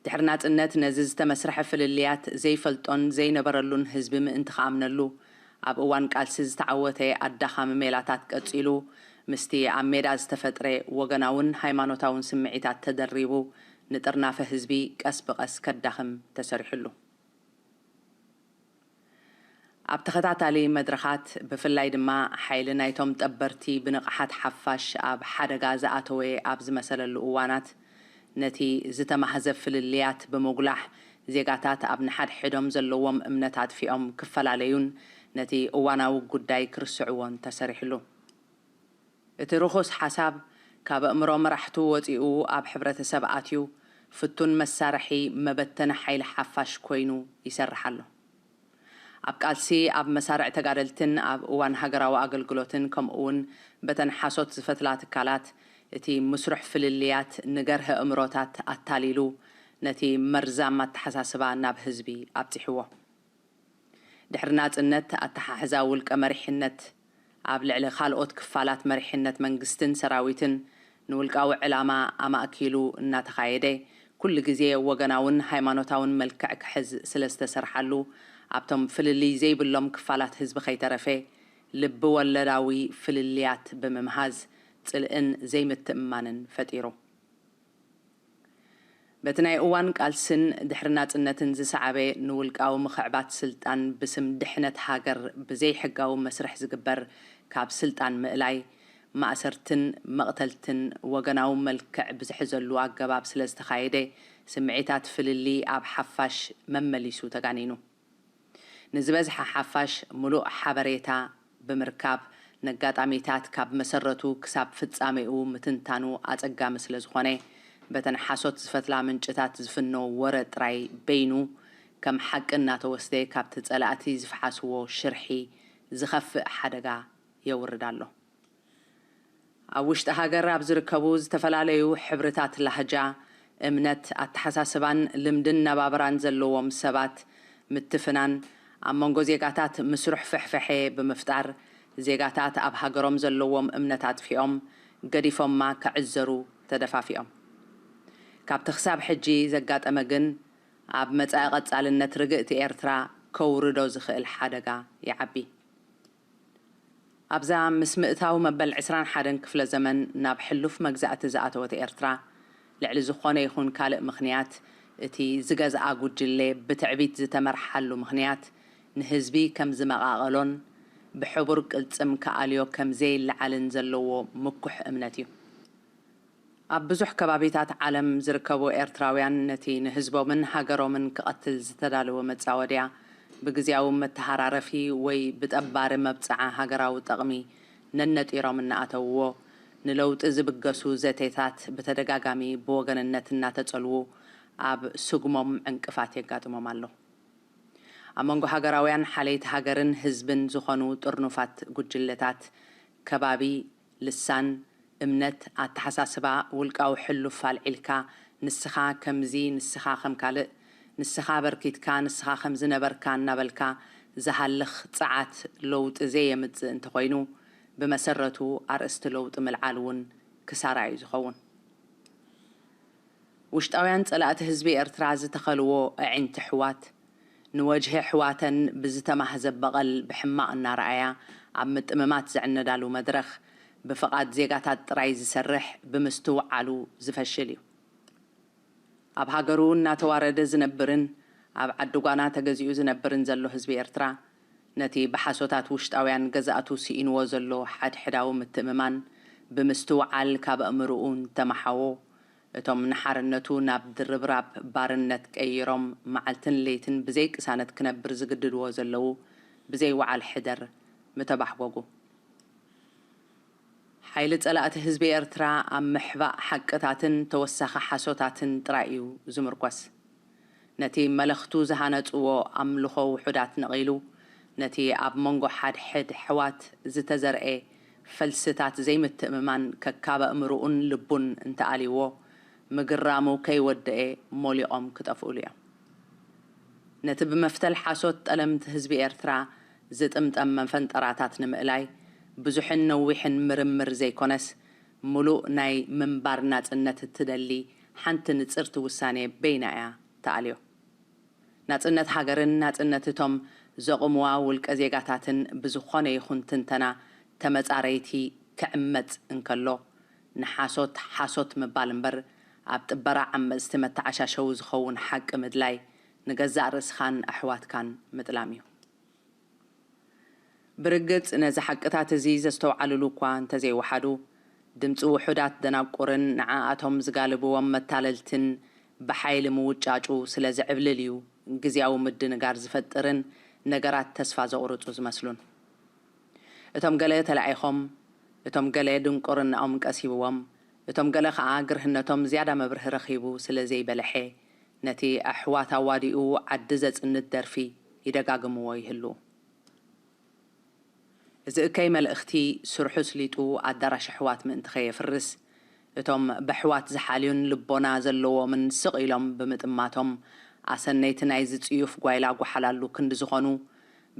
ድሕሪ ናጽነት ነዚ ዝተመስርሐ ፍልልያት ዘይፈልጦን ዘይነበረሉን ህዝቢ ምእንቲ ከኣምነሉ ኣብ እዋን ቃልሲ ዝተዓወተ ኣዳኻሚ ሜላታት ቀጺሉ ምስቲ ኣብ ሜዳ ዝተፈጥረ ወገናውን ሃይማኖታውን ስምዒታት ተደሪቡ ንጥርናፈ ህዝቢ ቀስ ብቐስ ከዳኽም ተሰሪሕሉ ኣብ ተኸታታሊ መድረኻት ብፍላይ ድማ ሓይሊ ናይቶም ጠበርቲ ብንቕሓት ሓፋሽ ኣብ ሓደጋ ዝኣተወ ኣብ ዝመሰለሉ እዋናት ነቲ ዝተማህዘብ ፍልልያት ብምጉላሕ ዜጋታት ኣብ ንሓድሕዶም ዘለዎም እምነታት ፊኦም ክፈላለዩን ነቲ እዋናዊ ጉዳይ ክርስዕዎን ተሰሪሕሉ እቲ ርኹስ ሓሳብ ካብ እምሮ መራሕቱ ወፂኡ ኣብ ሕብረተሰብ ኣትዩ ፍቱን መሳርሒ መበተነ ሓይሊ ሓፋሽ ኮይኑ ይሰርሓሉ ኣብ ቃልሲ ኣብ መሳርዕ ተጋደልትን ኣብ እዋን ሃገራዊ ኣገልግሎትን ከምኡውን በተን ሓሶት ዝፈትላ ትካላት እቲ መስሩሕ ፍልልያት ንገርህ እምሮታት ኣታሊሉ ነቲ መርዛማ ኣተሓሳስባ ናብ ህዝቢ ኣብፂሕዎ ድሕሪ ናጽነት ኣተሓሕዛ ውልቀ መሪሕነት ኣብ ልዕሊ ካልኦት ክፋላት መሪሕነት መንግስትን ሰራዊትን ንውልቃዊ ዕላማ ኣማእኪሉ እናተኻየደ ኩሉ ግዜ ወገናውን ሃይማኖታውን መልክዕ ክሕዝ ስለ ዝተሰርሓሉ ኣብቶም ፍልልይ ዘይብሎም ክፋላት ህዝቢ ከይተረፈ ልቢ ወለዳዊ ፍልልያት ብምምሃዝ ጽልእን ዘይምትእማንን ፈጢሩ በቲ ናይ እዋን ቃልስን ድሕሪ ናጽነትን ዝሰዓበ ንውልቃዊ ምኽዕባት ስልጣን ብስም ድሕነት ሃገር ብዘይሕጋዊ መስርሕ ዝግበር ካብ ስልጣን ምእላይ ማእሰርትን መቕተልትን ወገናዊ መልክዕ ብዝሕዘሉ ኣገባብ ስለ ዝተኻየደ ስምዒታት ፍልሊ ኣብ ሓፋሽ መመሊሱ ተጋኒኑ ንዝበዝሐ ሓፋሽ ሙሉእ ሓበሬታ ብምርካብ ነጋጣሚታት ካብ መሰረቱ ክሳብ ፍጻሜኡ ምትንታኑ ኣጸጋሚ ስለ ዝኾነ በተን ሓሶት ዝፈትላ ምንጭታት ዝፍኖ ወረ ጥራይ በይኑ ከም ሓቂ እናተወስደ ካብቲ ጸላእቲ ዝፈሓስዎ ሽርሒ ዝኸፍእ ሓደጋ የውርድ ኣሎ ኣብ ውሽጢ ሃገር ኣብ ዝርከቡ ዝተፈላለዩ ሕብርታት ላህጃ እምነት ኣተሓሳስባን ልምድን ነባብራን ዘለዎም ሰባት ምትፍናን ኣብ መንጎ ዜጋታት መስሩሕ ፍሕፍሐ ብምፍጣር ዜጋታት ኣብ ሃገሮም ዘለዎም እምነታት ፊኦም ገዲፎማ ክዕዘሩ ተደፋፊኦም ካብቲ ክሳብ ሕጂ ዘጋጠመ ግን ኣብ መጻኢ ቀጻልነት ርግእቲ ኤርትራ ከውርዶ ዝኽእል ሓደጋ ይዓቢ ኣብዛ ምስ ምእታዊ መበል 21 ክፍለ ዘመን ናብ ሕሉፍ መግዛእቲ ዝኣተወት ኤርትራ ልዕሊ ዝኾነ ይኹን ካልእ ምኽንያት እቲ ዝገዝኣ ጉጅለ ብትዕቢት ዝተመርሓሉ ምኽንያት ንህዝቢ ከም ዝመቓቐሎን ብሕቡር ቅልጽም ከኣልዮ ከም ዘይለዓልን ዘለዎ ምኩሕ እምነት እዩ ኣብ ብዙሕ ከባቢታት ዓለም ዝርከቡ ኤርትራውያን ነቲ ንህዝቦምን ሃገሮምን ክቐትል ዝተዳለወ መጻወድያ ብግዚያዊ መተሃራረፊ ወይ ብጠባሪ መብፅዓ ሃገራዊ ጠቕሚ ነነጢሮም እናኣተውዎ ንለውጢ ዝብገሱ ዘቴታት ብተደጋጋሚ ብወገንነት እናተጸልዉ ኣብ ስጉሞም ዕንቅፋት የጋጥሞም ኣሎ ኣብ መንጎ ሃገራውያን ሓለይቲ ሃገርን ህዝብን ዝኾኑ ጥርኑፋት ጉጅለታት ከባቢ ልሳን እምነት ኣተሓሳስባ ውልቃዊ ሕሉፍ ኣልዒልካ ንስኻ ከምዚ ንስኻ ከም ካልእ ንስኻ በርኪትካ ንስኻ ከም ዝነበርካ እናበልካ ዝሃልኽ ፀዓት ለውጢ ዘየምፅእ እንተኾይኑ ብመሰረቱ ኣርእስቲ ለውጢ ምልዓል እውን ክሳራ እዩ ዝኸውን ውሽጣውያን ጸላእቲ ህዝቢ ኤርትራ ዝተኸልዎ ኣዒንቲ ሕዋት ንወጅሄ ሕዋተን ብዝተማህዘብ በቐል ብሕማቕ እናረኣያ ኣብ ምጥምማት ዝዕነዳሉ መድረኽ ብፍቓድ ዜጋታት ጥራይ ዝሰርሕ ብምስትውዓሉ ዝፈሽል እዩ ኣብ ሃገሩ እናተዋረደ ዝነብርን ኣብ ዓድጓና ተገዚኡ ዝነብርን ዘሎ ህዝቢ ኤርትራ ነቲ ብሓሶታት ውሽጣውያን ገዛእቱ ሲኢንዎ ዘሎ ሓድሕዳዊ ምትእምማን ብምስትውዓል ካብ ኣእምርኡን ተመሓዎ እቶም ንሓርነቱ ናብ ድርብራብ ባርነት ቀይሮም መዓልትን ለይትን ብዘይ ቅሳነት ክነብር ዝግድድዎ ዘለው ብዘይ ወዓል ሕደር ምተባሕጎጉ ሓይሊ ጸላእቲ ህዝቢ ኤርትራ ኣብ ምሕባእ ሓቅታትን ተወሳኺ ሓሶታትን ጥራይ እዩ ዝምርኮስ ነቲ መለኽቱ ዝሃነፅዎ ኣምልኾ ውሑዳት ነቒሉ ነቲ ኣብ መንጎ ሓድሕድ ሕዋት ዝተዘርአ ፈልስታት ዘይምትእምማን ከካብ ኣእምርኡን ልቡን እንተኣሊዎ ምግራሙ ከይወድአ ሞሊኦም ክጠፍኡሉ እዮም ነቲ ብመፍተል ሓሶት ጠለምቲ ህዝቢ ኤርትራ ዝጥምጠም መፈንጠራታት ንምእላይ ብዙሕን ነዊሕን ምርምር ዘይኮነስ ሙሉእ ናይ ምንባር ናጽነት እትደሊ ሓንቲ ንጽርቲ ውሳኔ በይና እያ ተኣልዮ ናጽነት ሃገርን ናጽነት እቶም ዘቕምዋ ውልቀ ዜጋታትን ብዝኾነ ይኹን ትንተና ተመጻረይቲ ክዕመጽ እንከሎ ንሓሶት ሓሶት ምባል እምበር ኣብ ጥበራ ዓመፅቲ መተዓሻሸው ዝኸውን ሓቂ ምድላይ ንገዛእ ርእስኻን ኣሕዋትካን ምጥላም እዩ ብርግጽ ነዚ ሓቅታት እዚ ዘስተውዓልሉ እኳ እንተዘይወሓዱ ድምፂ ውሑዳት ደናቁርን ንዓኣቶም ዝጋልብዎም መታለልትን ብሓይሊ ምውጫጩ ስለ ዝዕብልል እዩ ግዝያዊ ምድንጋር ዝፈጥርን ነገራት ተስፋ ዘቑርፁ ዝመስሉን እቶም ገለ ተለኣይኾም እቶም ገለ ድንቁርናኦም ቀሲብዎም እቶም ገለ ከዓ ግርህነቶም ዝያዳ መብርህ ረኺቡ ስለ ዘይበልሐ ነቲ ኣሕዋት ኣዋዲኡ ዓዲ ዘጽንት ደርፊ ይደጋግምዎ ይህሉ እዚ እከይ መልእኽቲ ስርሑ ስሊጡ ኣዳራሽ ኣሕዋት ምእንቲ ኸየፍርስ እቶም ብኣሕዋት ዝሓልዩን ልቦና ዘለዎምን ስቕ ኢሎም ብምጥማቶም ኣሰነይቲ ናይ ዝጽዩፍ ጓይላ ጓሓላሉ ክንዲ ዝኾኑ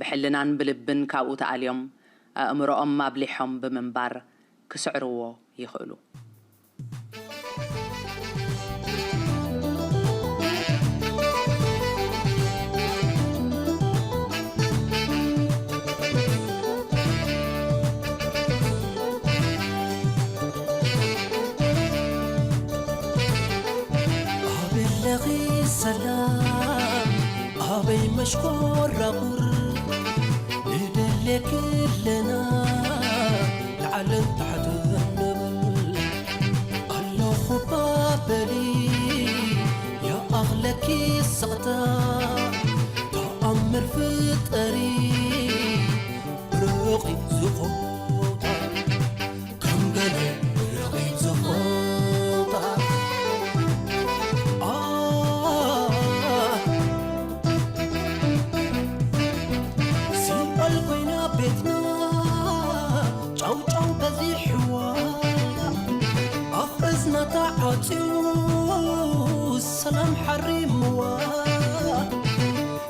ብሕልናን ብልብን ካብኡ ተኣልዮም ኣእምሮኦም ማብሊሖም ብምንባር ክስዕርዎ ይኽእሉ سلام أبي مشكور رغور ندلك لنا العالم تحت النبل الله خبابلي يا أغلك السقطة تأمر في الطريق رقي زخوطة كم قلب رقي زخوطة السلام حريموا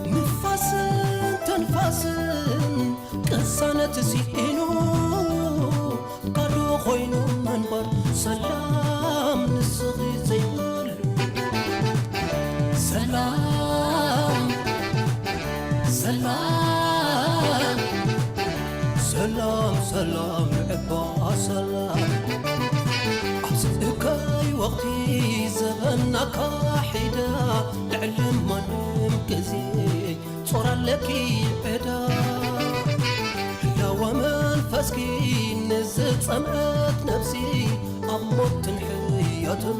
نفاس تنفاس كسانة سيئنو قالوا خوينو منبر سلام نسغي زيبال سلام سلام سلام سلام عبا سلام أبسطكاي وقتي زبنا كاحدا العلم منم كزي صورا لكي عدا لا ومن فاسكي نزل صمت نفسي أموت حياة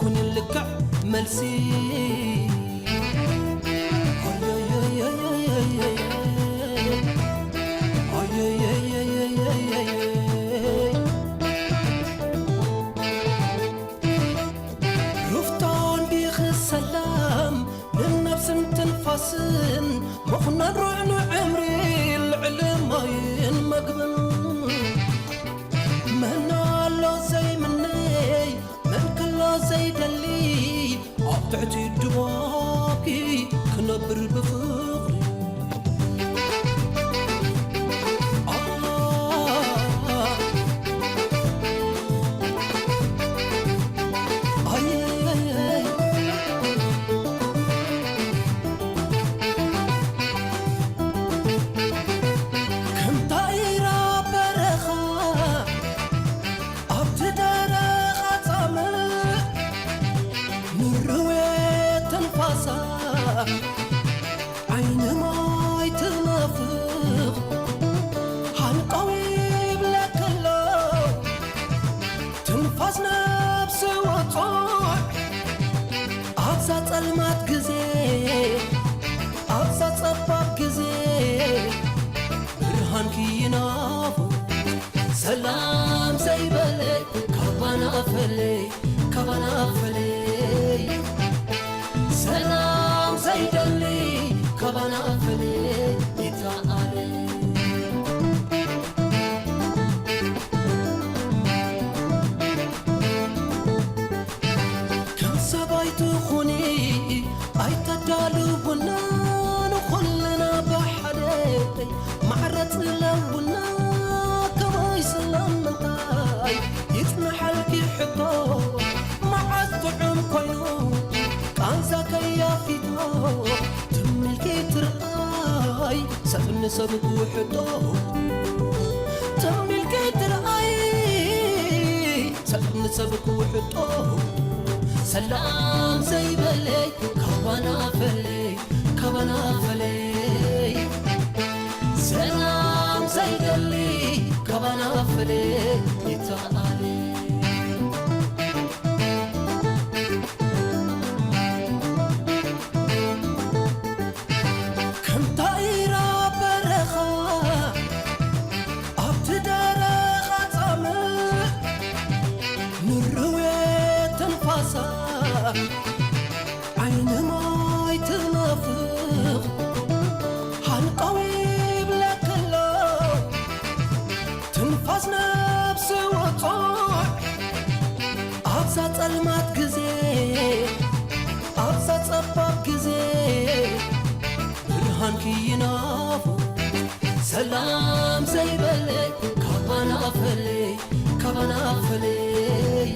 كن لك ملسي مخنا الرعن عمري العلم ينمقبل من الله زي مني من كله زي دلي عطعتي الدبو برهان كينافو سلام زيبلي كبانا فلي سلام زيدلي كبانا فلي يتعالي كم سبايت خوني ايتدالو بنا نخلنا بحدي معرت لونا كما يسلم منتاي يتنحلك حطو معطعم كوينو كان زكايا فيتو تملكي ترقاي سفن سبكو حطو تملكي ترقاي سفن سبكو حطو سلام زيبلي كبانا فلي سلام زيدلي كبانا فلي يتعالي كم طائرة برخا أبتدارخا تعمل نروي تنفاسا عين ماي تنافق هنقوي بلك الله تنفاس نفس وطوع أبسط المات قزي أبسط أباب قزي برهان كينافو سلام زيبلي كبانا فلي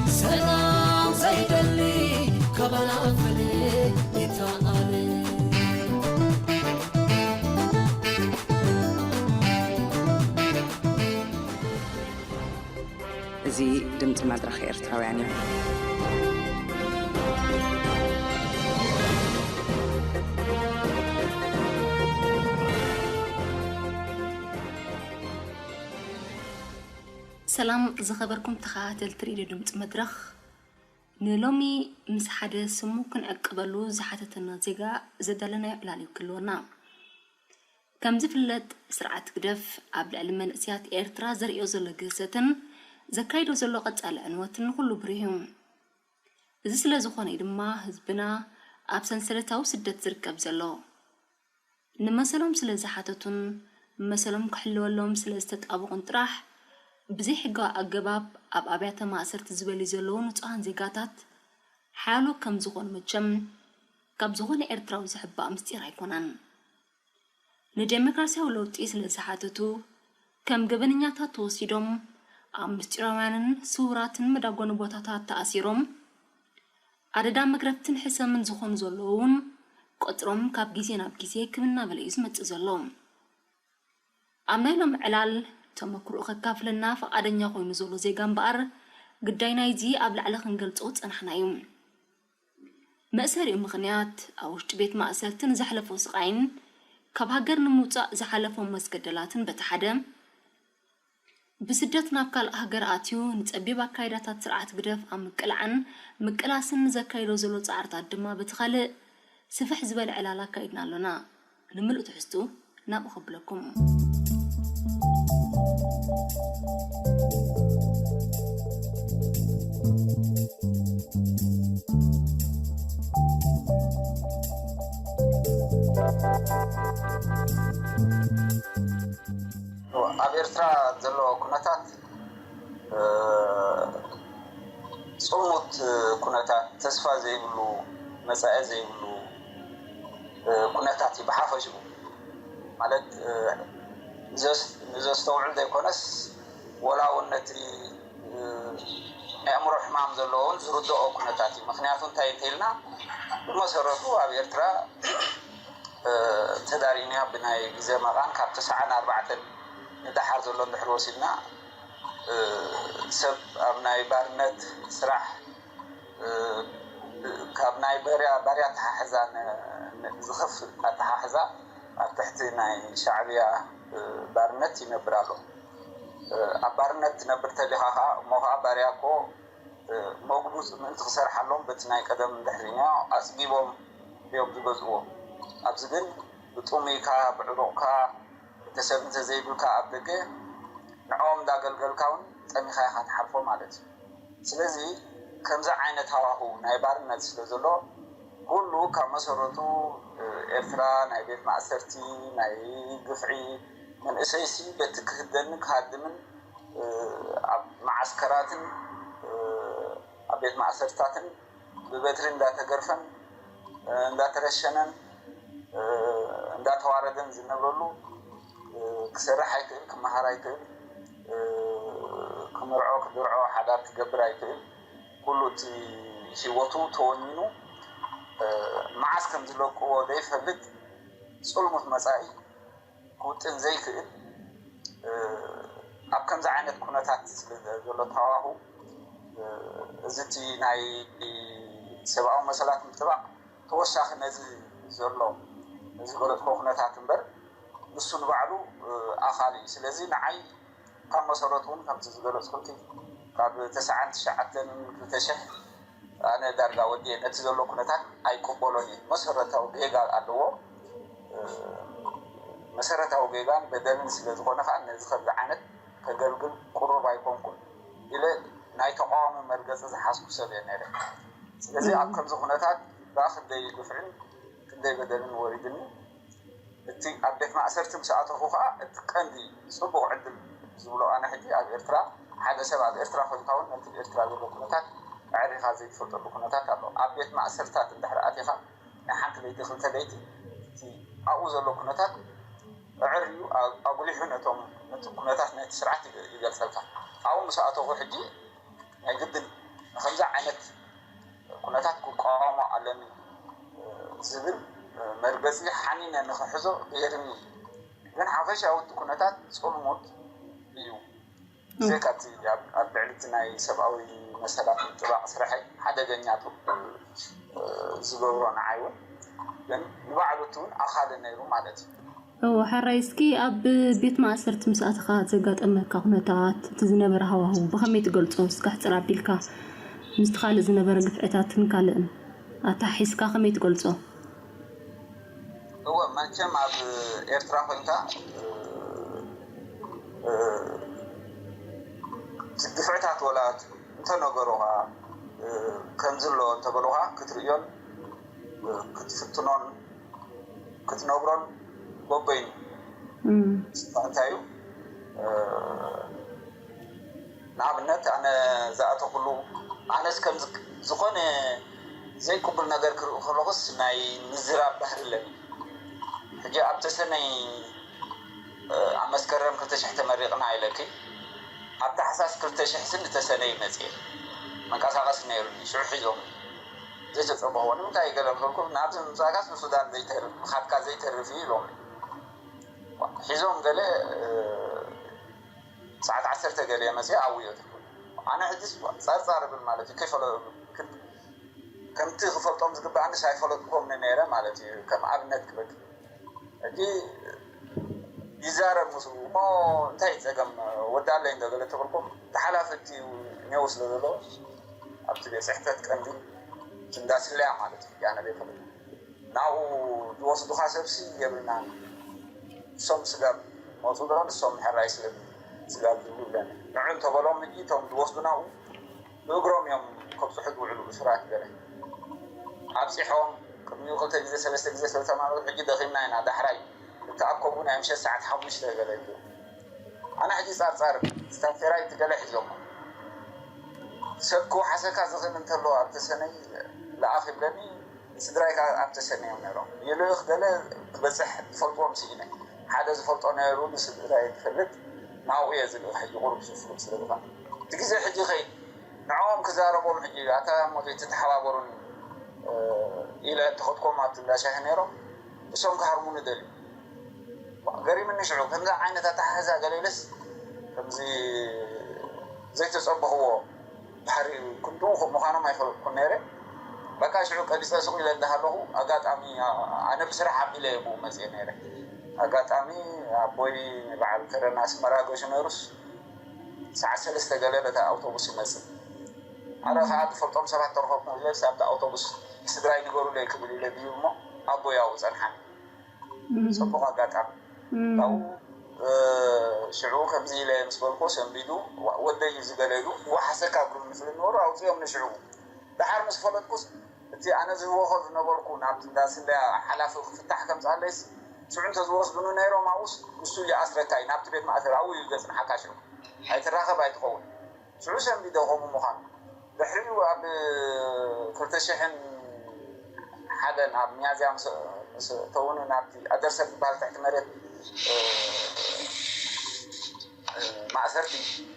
سلام زيدلي كبانا فلي يتعالي زي دمت مدرخ إرتراوياني سلام زخبركم تخاتل تريد دمت مدرخ نلومي مسحد سمو كن أقبلو زحاتتنا زيغا زدلنا يعلاليو كلونا كم زفلت سرعة قدف قبل علمان اسيات إيرترا زرئيو زلو قلستن زكايدو زلو قد على عنواتن كله بريهم إذا سلازوخون إدما هزبنا أبسن سلتاو سدت زركب زلو نمسلوم سلازحاتتن مسلوم كحلو اللوم سلازتت أبو قنطراح بزي حقا أقباب أب أبيات ما أسرت زبالي زلون وطعان زيقاتات حالو كم زغون مجم كاب زغون إرتراو زحبا مستير هيكونان نديمقراسيا ولوت إسل زحاتتو كم قبنياتات توصيدوم مستيروانن سوراتن مداقون بوتاتات تأسيروم عددا مقربتن حسا من زغون زلون قطروم كاب جيزي ناب جيزي كمنا بليز متزلون أمنايلوم علال تمكرو خكافلنا فقادنيا خوينو زولو زيغان بار قداينا يزي قبل على خنقلطوت انحنايم مأسر مغنيات اوشت بيت مأسرتن زحلفو سقاين كاب هاجر نموطا زحلفو مسكدلاتن بتحدم بسدت نابكال هاجر اتيو نتقبيب اكايداتات سرعات قدف ام مقلعن مقلاسن زكايدو زولو صعرتات دما بتخالق سفح زبال علالا كايدنا لنا نملؤ تحستو ناب خبلكم ኣብ ኤርትራ ዘሎ ኩነታት ጽሙት ኩነታት ተስፋ ዘይብሉ መጻኢ ዘይብሉ ኩነታት ይበሓፈሽው ማለት ዘስተውዕል ዘይኮነስ ወላውነቲ ኣእምሮ ሕማም ዘለዎን ዝርድኦ ኩነታት እዩ ምክንያቱ እንታይ እንተኢልና ብመሰረቱ ኣብ ኤርትራ ተዳሪና ብናይ ግዜ መቓን ካብ 94 ንዳሓር ዘሎ እንድሕር ወሲድና ሰብ ኣብ ናይ ባርነት ስራሕ ካብ ናይ ባርያ ተሓሕዛ ዝኸፍ ኣተሓሕዛ ኣብ ትሕቲ ናይ ሻዕብያ ባርነት ይነብር ኣሎ ኣብ ባርነት ትነብር ተዲኻ እሞ ከዓ ባርያ እኮ መጉቡዝ ምእንቲ ክሰርሓሎም በቲ ናይ ቀደም ድሕሪኛ ኣፅቢቦም እዮም ዝገዝእዎ ኣብዚ ግን ብጡሚካ ብዕሩቕካ ቤተሰብ እንተዘይብልካ ኣብ ደገ ንዖም እንዳገልገልካውን ጠሚኻ ኢኻ ትሓልፎ ማለት እዩ ስለዚ ከምዚ ዓይነት ሃዋህው ናይ ባርነት ስለ ዘሎ ኩሉ ካብ መሰረቱ ኤርትራ ናይ ቤት ማእሰርቲ ናይ ግፍዒ መንእሰይሲ በቲ ክህደንን ክሃድምን ኣብ ማዓስከራትን ኣብ ቤት ማእሰርታትን ብበትሪ እንዳተገርፈን እንዳተረሸነን እንዳተዋረደን ዝነብረሉ ክሰርሕ ኣይክእል ክመሃር ኣይክእል ክምርዖ ክድርዖ ሓዳር ክገብር ኣይክእል ኩሉ እቲ ሂወቱ ተወኒኑ መዓስ ከም ዝለቅዎ ዘይፈልጥ ፅልሙት መፃኢ ክውጥን ዘይክእል ኣብ ከምዚ ዓይነት ኩነታት ዘሎ ተዋህው እዚ እቲ ናይ ሰብኣዊ መሰላት ምጥባቅ ተወሳኺ ነዚ ዘሎ ዝገለፅኮ ኩነታት እምበር ንሱ ንባዕሉ ኣኻሊ እዩ ስለዚ ንዓይ ካብ መሰረቱ እውን ከምቲ ዝገለፅኩልቲ ካብ 99,2000 ኣነ ዳርጋ ወዲየ ነቲ ዘሎ ኩነታት ኣይቅበሎን እየ መሰረታዊ ጌጋ ኣለዎ መሰረታዊ ጌጋን በደልን ስለ ዝኾነ ከዓ ነዚ ከምዚ ዓይነት ከገልግል ቁሩብ ኣይኮንኩን ኢለ ናይ ተቃዋሚ መርገፂ ዝሓዝኩ ሰብ እየ ነይረ ስለዚ ኣብ ከምዚ ኩነታት ክንደይ ግፍዕን ክንደይ በደልን ወሪድኒ እቲ ኣብ ቤት ማእሰርቲ ምስ ኣተኹ ከዓ እቲ ቀንዲ ፅቡቅ ዕድል ዝብሎ ኣነ ሕጂ ኣብ ኤርትራ ሓደ ሰብ ኣብ ኤርትራ ኮይንካ እውን ነቲ ኤርትራ ዘሎ ኩነታት ኣዕሪኻ ዘይትፈልጠሉ ኩነታት ኣሎ ኣብ ቤት ማእሰርታት እንድሕር ኣቲኻ ናይ ሓንቲ ለይቲ ክልተ ለይቲ እቲ ኣብኡ ዘሎ ኩነታት ዕርዩ ኣጉሊሑ ነቶም ነቲ ኩነታት ናይቲ ስርዓት ይገልፀልካ ኣብኡ ምስ ኣተኹ ሕጂ ናይ ግድን ከምዚ ዓይነት ኩነታት ክቃወሞ ኣለኒ ዝብል መርገፂ ሓኒነ ንክሕዞ ገይርኒ ግን ሓፈሻዊ እቲ ኩነታት ፅልሙት እዩ ዘካቲ ኣብ ልዕሊ ናይ ሰብኣዊ መሰላት ምጥባቅ ስራሐይ ሓደገኛቱ ዝገብሮ ንዓይ እውን ግን ንባዕሉ እውን ኣኻሊ ነይሩ ማለት እዩ ሓራይ እስኪ ኣብ ቤት ማእሰርቲ ምስ ኣተኻ ዘጋጠመካ ኩነታት እቲ ዝነበረ ሃዋህው ብኸመይ ትገልፆ እስካዕ ሕፅር ኣቢልካ ምስቲ ካልእ ዝነበረ ግፍዕታትን ካልእን ኣታሒዝካ ከመይ ትገልፆ هو ما كان مع إيرترا فانتا دفعتها ولات انت نقروها كنزلو انت قروها كتريون كتفتنون كتنوبرون بوبين فانتايو نعم النت انا زاعته كله انا اسكن زقون زي كبر نجار خلاص ناي نزرع بحر لني حجي أبتسني عمسكرم كلتشح تمرقنا عليك أبت حساس كلتشح سن تسني مزيل من كاسا غسنا يرني شو حجوم زي جتصبه هو نمتى يقلم لكم نابز مزاقاس من السودان زي تهرب خد كا زي تهرب فيه لهم حجوم قال ساعات 10 قال يا مزيل عوية أنا حدث صار بالمالتي كيف كم تغفلتهم زقب عندي شايف لكم من نيرة مالتي كم عبنت كبك أجي يزار المسلم ما انتهيت زقم ودع لي عند قلت لكم تحالفتي ونيوس لذلو أبتدي سحتت عندي تنداس اللي عملتي يعني بيفهم ناو دوس دخل سبسي يبلنا سوم سجاب موجود لنا سوم حرايس لنا سجاب دولنا نعم تبلون مجي توم دوس بناو بقرام يوم كبس حد وعلو إسراء كذا عبسي حوم كم يقول تجلس سلسلة ما نروح جدا خيمنا هنا ده حراي تأكلون أمشي ساعة حمش تقلي أنا حجي صار استنفراي تقلي حجوم سكو حسكا زخن انتلو أبتسني لآخر بلني سدرايك أبتسني ونرو يلو يخدله بزح فلطوم سينا حدا زفلطون يرون سدراي تفلت ما هو يزلو حجي غرب سفلوك سدراي تجي حجي خير نعوم كزاربهم حجي عتا موتي تتحوابرون إلى تخطكم مع تلاشة هنيرو بسهم كهرمون دلي غريب من نشعو كم ذا عينة تحزا قليلس كم زي تصبه هو بحري كنتو مخانو ما يخلق كنيري بكا شعو قديسة سوق إلى الدهالو أقات أمي أنا بسرح عبي لي أبو مزي نيري أقات أمي أبوي بعد كرنا اسمرا قوشنيروس ساعة سلسة قليلة أوتوبوس مزي أنا هاد فلتوم سبعة ترخب مولي سابتا أوتوبوس سدراي نقولوا لي كبلي لي بيومو أبو ياو زنحان سبقا قاتا أو شعو كمزي لا مسبلكو سنبيدو ودي يزقلدو وحسكا كل مثل النور أو يوم نشعو دحر مسفلتكوس تي أنا زهو خذ نقولكو نابت الناس اللي حلاف فتح كم زعلس شو أنت زوج بنو نيرو ماوس بسوا يا أسرتاي نابت بيت ما أثر أو يجلس نحكاشو هاي تراخب هاي تقول شو سنبيدو هم مخان دحري واب كرتشحن حدا ناب ميازيا تونو نابتي أدرست بال تحت مريت مع أسرتي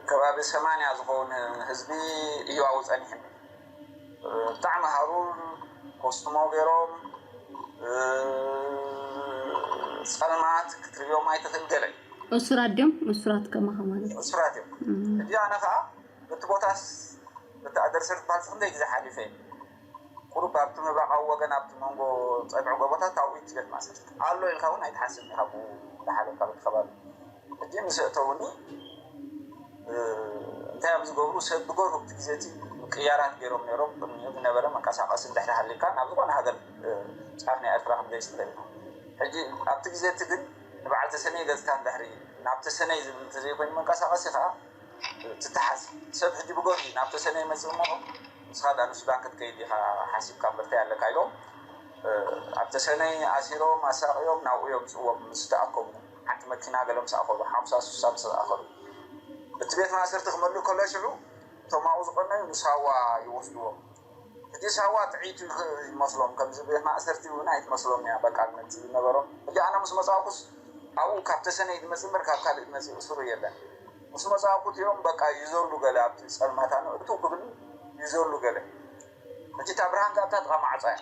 كباب السمانية زغون هزبي يواوز أنهم طعم هارون كوستمو غيروم سلمات كتريو ما يتثلقلي أسرات كما خمالي أسرات دي أنا خا بتبوتاس بتأدرست بال سندي كذا حالفين قرب أبتم بقى وجن أبتم نقو أبعو ببطة تاوي تجد ما سرت قالوا الخون هيتحسن يهبو لحاله قبل خبر الدين مسأتوني أنت يا بزقورو سبقور وقت جزتي خيارات غيرهم نيرهم بنيو بنبرة مكاسب أصل حالي كان أبغى هذا صارني أفرح بديش تلين هجي أبت جزتي دين بعد سنة جت كان دحري نابت سنة إذا بنتزي بين مكاسب أصلها تتحس سب هجي بقولي نابت سنة مسلمه هذا أنا سبحان كت كيدي حاسب كم برتاع لك أيلهم أبت سنة أسيرهم أساقيهم ناو يوم سووا مستأكم حتى مكينا قالهم سأخذ خمسة سبعة سأخذ بتبيت ما صرت خمرلو كل شيء ثم أوزقنا يساوا يوصلوا هذي ساوا تعيد المسلم كم زبيت ما صرت ونايت مسلم يا بقى المنزل نبرم هذي أنا مش مساقوس أو كابت سنة يد مسلم بركاب كابت مسلم سوريا ده مش مساقوت يوم بقى يزورلو قلا أبتي سأل ما تانو أتو قبل يزورلو قلا هذي تبرهن قابت غمع عصاي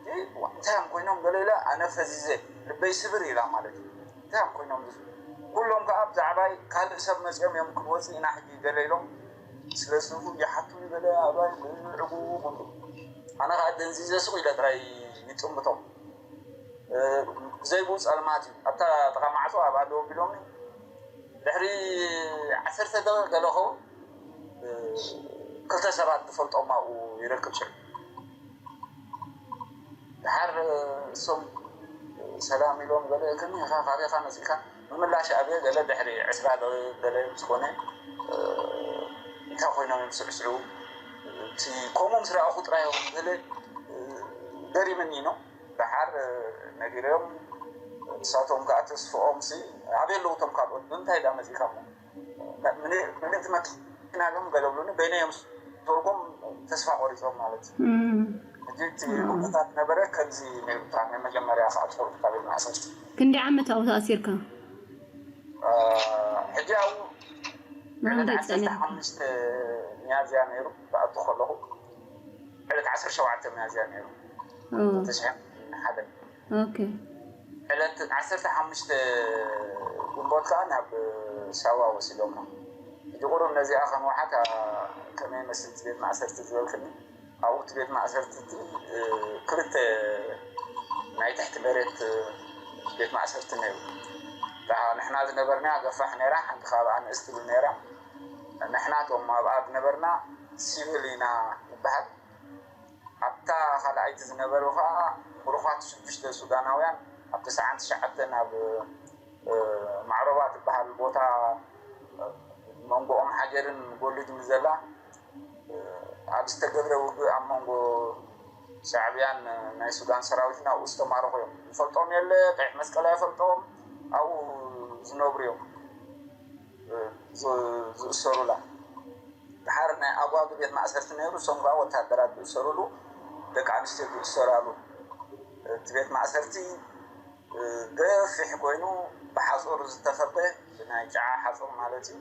هذي وانتهم كوينهم قالوا لا أنا فزيزة لبي سبري لا مالتي تام كوينهم كلهم كأب زعباي كان سب مسجم يوم كوزي نحكي دليلهم سلسلهم يحطوا يبلا أباي عقوب أنا قاعد نزيز سوي لتراي نتوم بتوم زي بوس الماتي أبتا تقام عصوا أبادو بلومي دحري 10 دقائق قالوا هو كل سبعة دفلت أمه ويركب شيء دحر سوم سلام لهم قال كني خاطر خامس كان من لا شيء أبي قال دحري 10 دقائق مسكونه كافينا من سعسعو تي كومم سرا أخو ترايو قال دري مني نو دحر نجيرهم ساتهم كاتس فوق سي أبي لو تم كابون بنتهي دام زي كامو من تمت هنا لهم قالوا لنا بينهم تركم تسفع قريتهم مالتي جيت وقتات نبرة كنزي نبتعني مجمرة أخذ أدخل قبل ما أصلت كندي عمته أو تأثيرك حجاو عدد 15 ميازيا نيرو أدخل له عدد 10 شوعة ميازيا نيرو تشحن حدا أوكي عدد 15 جنبوت كان بشوا وسيلوكا يقولون نزي أخن واحد كمان مثل تبيت مع سرت تزول كني أو تبيت مع سرت كرت ناي تحت مريت بيت مع سرت نيرو نحن هذا نبرنا قفح نيرا عند خاب عن استبل نيرا نحن توم بعد نبرنا سيفلينا بحد حتى خل عيد نبروها بروحات شدشت السوداناويان حتى ساعات شعبتنا بمعروضات بحال بوتا منقوم حجرن قولد مزلا أبستقبلوا بأمانقو شعبيان ناي السودان سراوينا واستمارهم فلتهم يلي قيح مسكلا يفلتهم أو زنوبريو زوسرولا حارنا أبواب بيت مع سرتنا يرو سمغا وتهدرات بيسرولو دك عنستي بيسرالو تبيت مع سرتي قف يحكوينو بحصور زتخبه بناي جعا حصور مالتي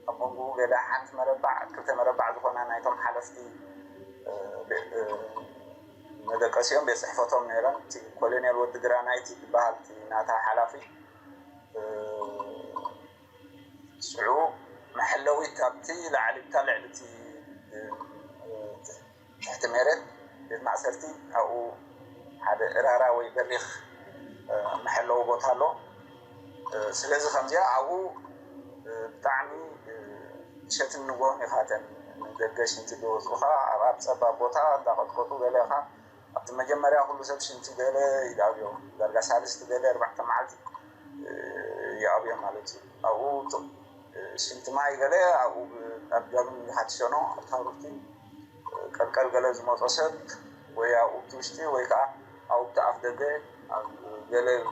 أبوغو قيلا حانت مربع كلت مربع دخونا نايتهم حلفتي مدقاسيهم بيصحفتهم نيران تي كولينيال ودقرانايتي ببالتي ناتا حلافي سعو محلوي تابتي لعلي لعبتي تحت مرد مع سرتي أو هذا راراوي بريخ محلو بوتالو سلازي خمزيا أو طعمي شت النجوم يخاتن دقش انتي دوزوها أبغى سبب بوتا داخل خطو قالها أبت مجمرة كل سب شنتي قاله يداويو درجة سادس تقاله 4 معلتي يابيا مالتي أو شنت معي قلة أو أبجالهم يحتشونو أتحركتي كل قلة زمات أسد ويا أو توشتي ويا أو تأفدده قلة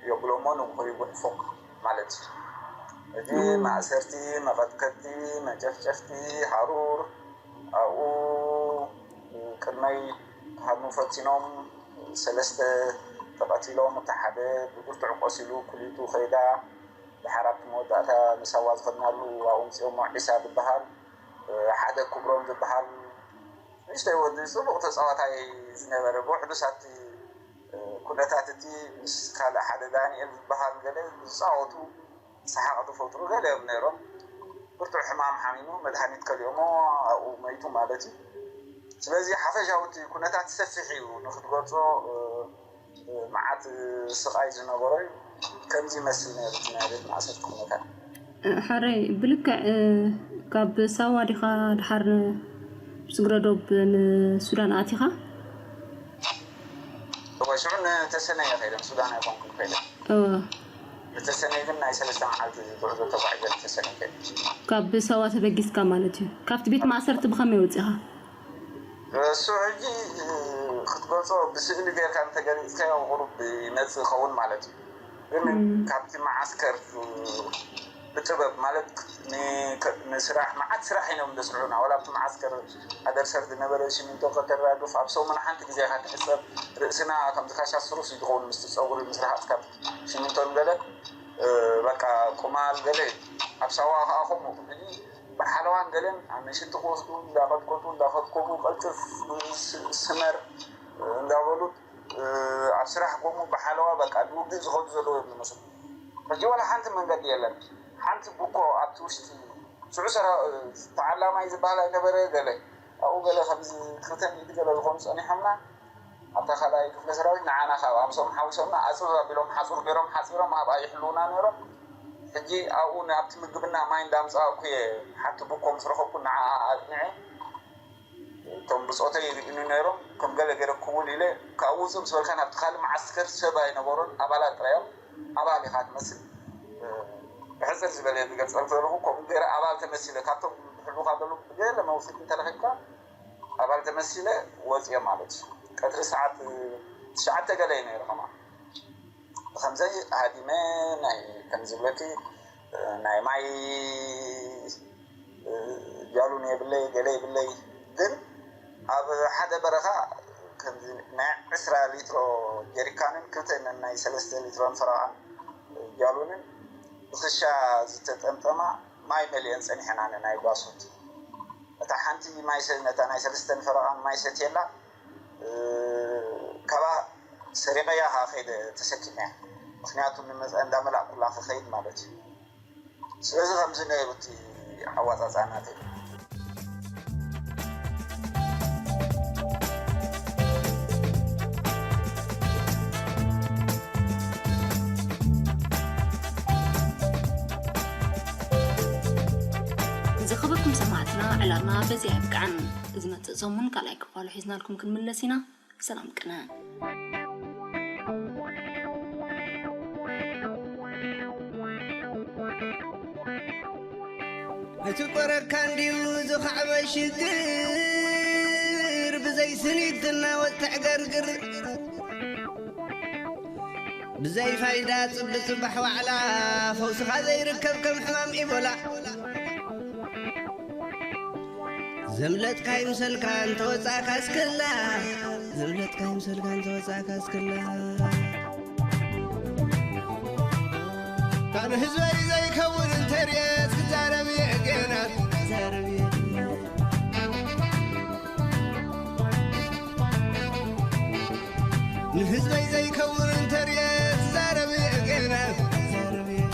يقولون وخيبوا فوق مالتي دي معسرتي مغتكتي مجفجفتي حرور أو كرناي هادنو فتينهم سلسة تقاتلهم متحدة بقولت عقاسلو كليتو خيدا بحرب مودعتا مساواز خدنالو أو مسيوم عيسى بالبحر حدا كبرون بالبحر إيش تودي سبق تصوات هاي زنبرة بوحدو ساتي كنتاتتي مش كلا حدا داني البحر قال صوتو سحاقة فطرو قال يا بنيرو قلت حمام حميمو مدحنيت كل يوم أو ميتو مالتي سلازي حفجاوتي كنتات تسفحي ونخد قرصو معات سقاي زنبرة كم زي مسلنا بتنادي مع سات كنتات حري بلك كاب سوادخا دحر سغردوب السودان آتيخا هو شعون تسنة يا خير السودان يكون كل خير تسنة يقولنا يسلسل عاد بعد تبع جل تسنة كده كاب سوات بجيس كمالتي كافت بيت ما صرت بخمي وتها السعودي خطبته بسئل غير كان تجاري كان غرب بناس خون مالتي لأن كابتن معسكر بتبب مالك نسرح ما عاد سرح هنا من دسرعنا ولا بمعسكر هذا سرد نبرش من توقع الرادف أبصو من حنت جزء حتى حسب رأسنا كم تخش الصروس يدخلون مستوى المسرح أسكاب شنو تقول بقى كمال قلة أبصوها أخو مقبلي بحلوان قلن عم يشتوا قصدون داخل كتون داخل كوبو قلتف سمر داولود أسرح قومو بحلوة بقى دوبي زخد زلوا ابن مصر فجي ولا حنت من قد يلن حنت بوكو أبتوشتي شو سر تعلم عايز بحلا نبرة قلة أو قلة خمس ختم يدي قلة الخمس أنا حمنا حتى خلاص كيف نسرع نعنا خا أمسهم حوسنا أسرع بلهم حصور بيرهم حصيرهم ما بقى يحلونا نيرهم تجي أو نابت من قبلنا ما يندامس أو كي حتى بكم سرخوا كنا عادني توم بصوتي إنه نيرهم كم قال غير كولي له كأوزم سؤال كان أتخيل معسكر شباب ينورون أبلا تريم أبلا خاد مثل بحزر زبالة بقى سألتهم كم غير أبلا تمثيله كاتم حلو قابلوا بقى لما وصلت من تلقيك أبلا تمثيله وزي مالك كتر ساعات تقالين يرحمه خمسة هذه ما ناي كان زبلتي ناي معي جالوني بالله دن هذا حدا برخا كان ناي 10 لتر جريكان كنتن ناي 3 لتر فرعان جالوني بخشة زتتمتما ماي مليون سنة حنا ناي باسوت تحنتي ماي سنة ناي 3 فرعان ماي ستيلا كبا سرقة يا هاخيد تسكينه مخنياتهم من عندما لا كل آخر خيد مالتي سويز خمسة يبتي عوض عناتي زخبركم سمعتنا على بزيك عن إذن تزمن كلايك فالو حزنا لكم كل ملسينا سلام كنا أتقرأ كان ديوز وخعب شقر بزي سنيدنا وتعقرقر بزي فايدات بصبح وعلى فوس هذا يركب كم حمام إبولا زملت كايم سلكان توسعك اسكلا زملت كايم سلكان توسعك اسكلا كان هزوي زي كون انتريت زاربي اجينا زاربي هزوي زي كون انتريت زاربي اجينا زاربي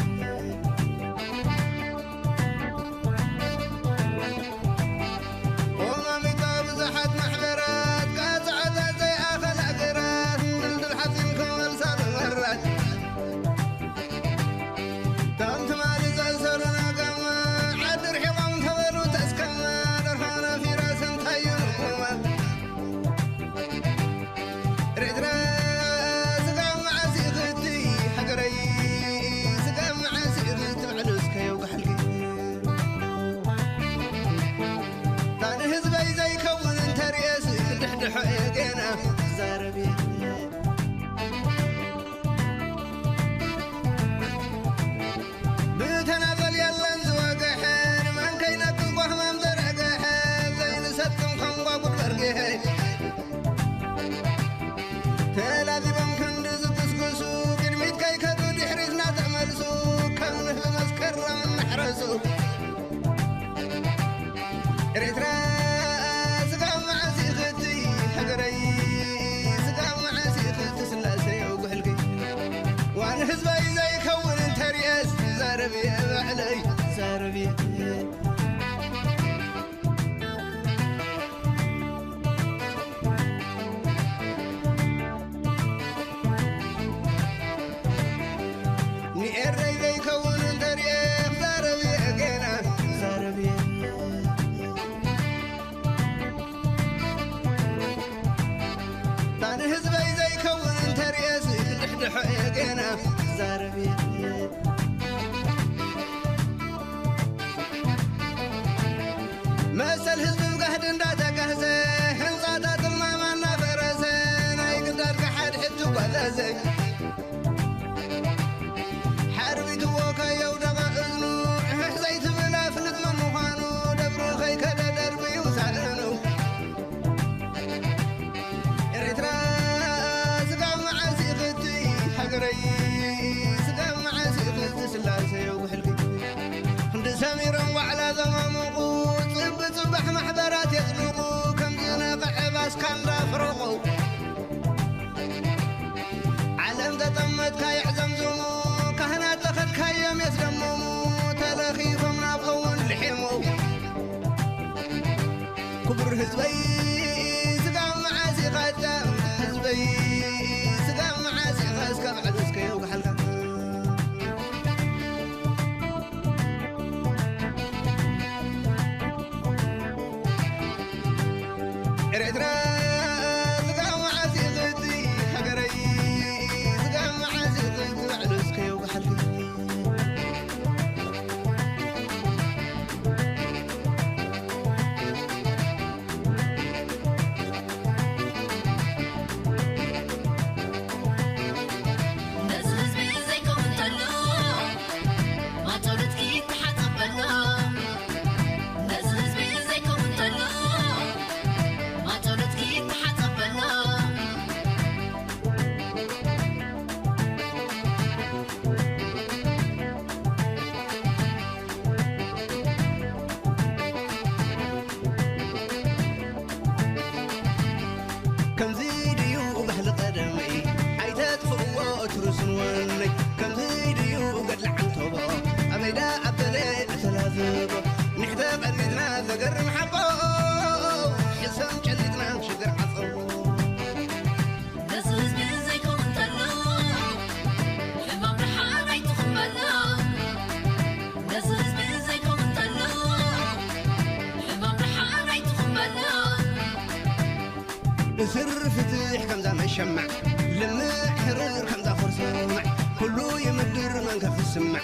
لسر فتح كم ذا ما يشمع لمع حرر كم ذا فرسمع كله يمدر من كف السمع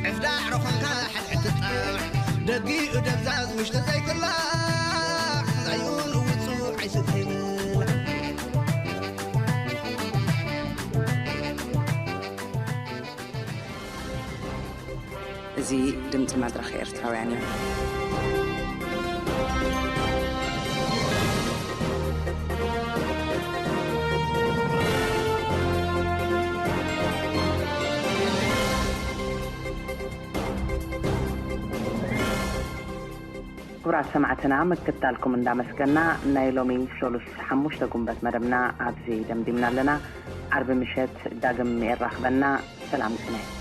إفداع رخنك حد تطمع دقيق دبزاز مش تزيك الله عيون وتصوع عيسى تهيمن زي دمت مدرخ إرتراوياني كبرات سمعتنا مكتالكم من دامسكنا نايلومي شلولوس حموش تقومبت مدبنا عبزي دمدمنا لنا عرب مشت داقم مير رخبنا سلام سنين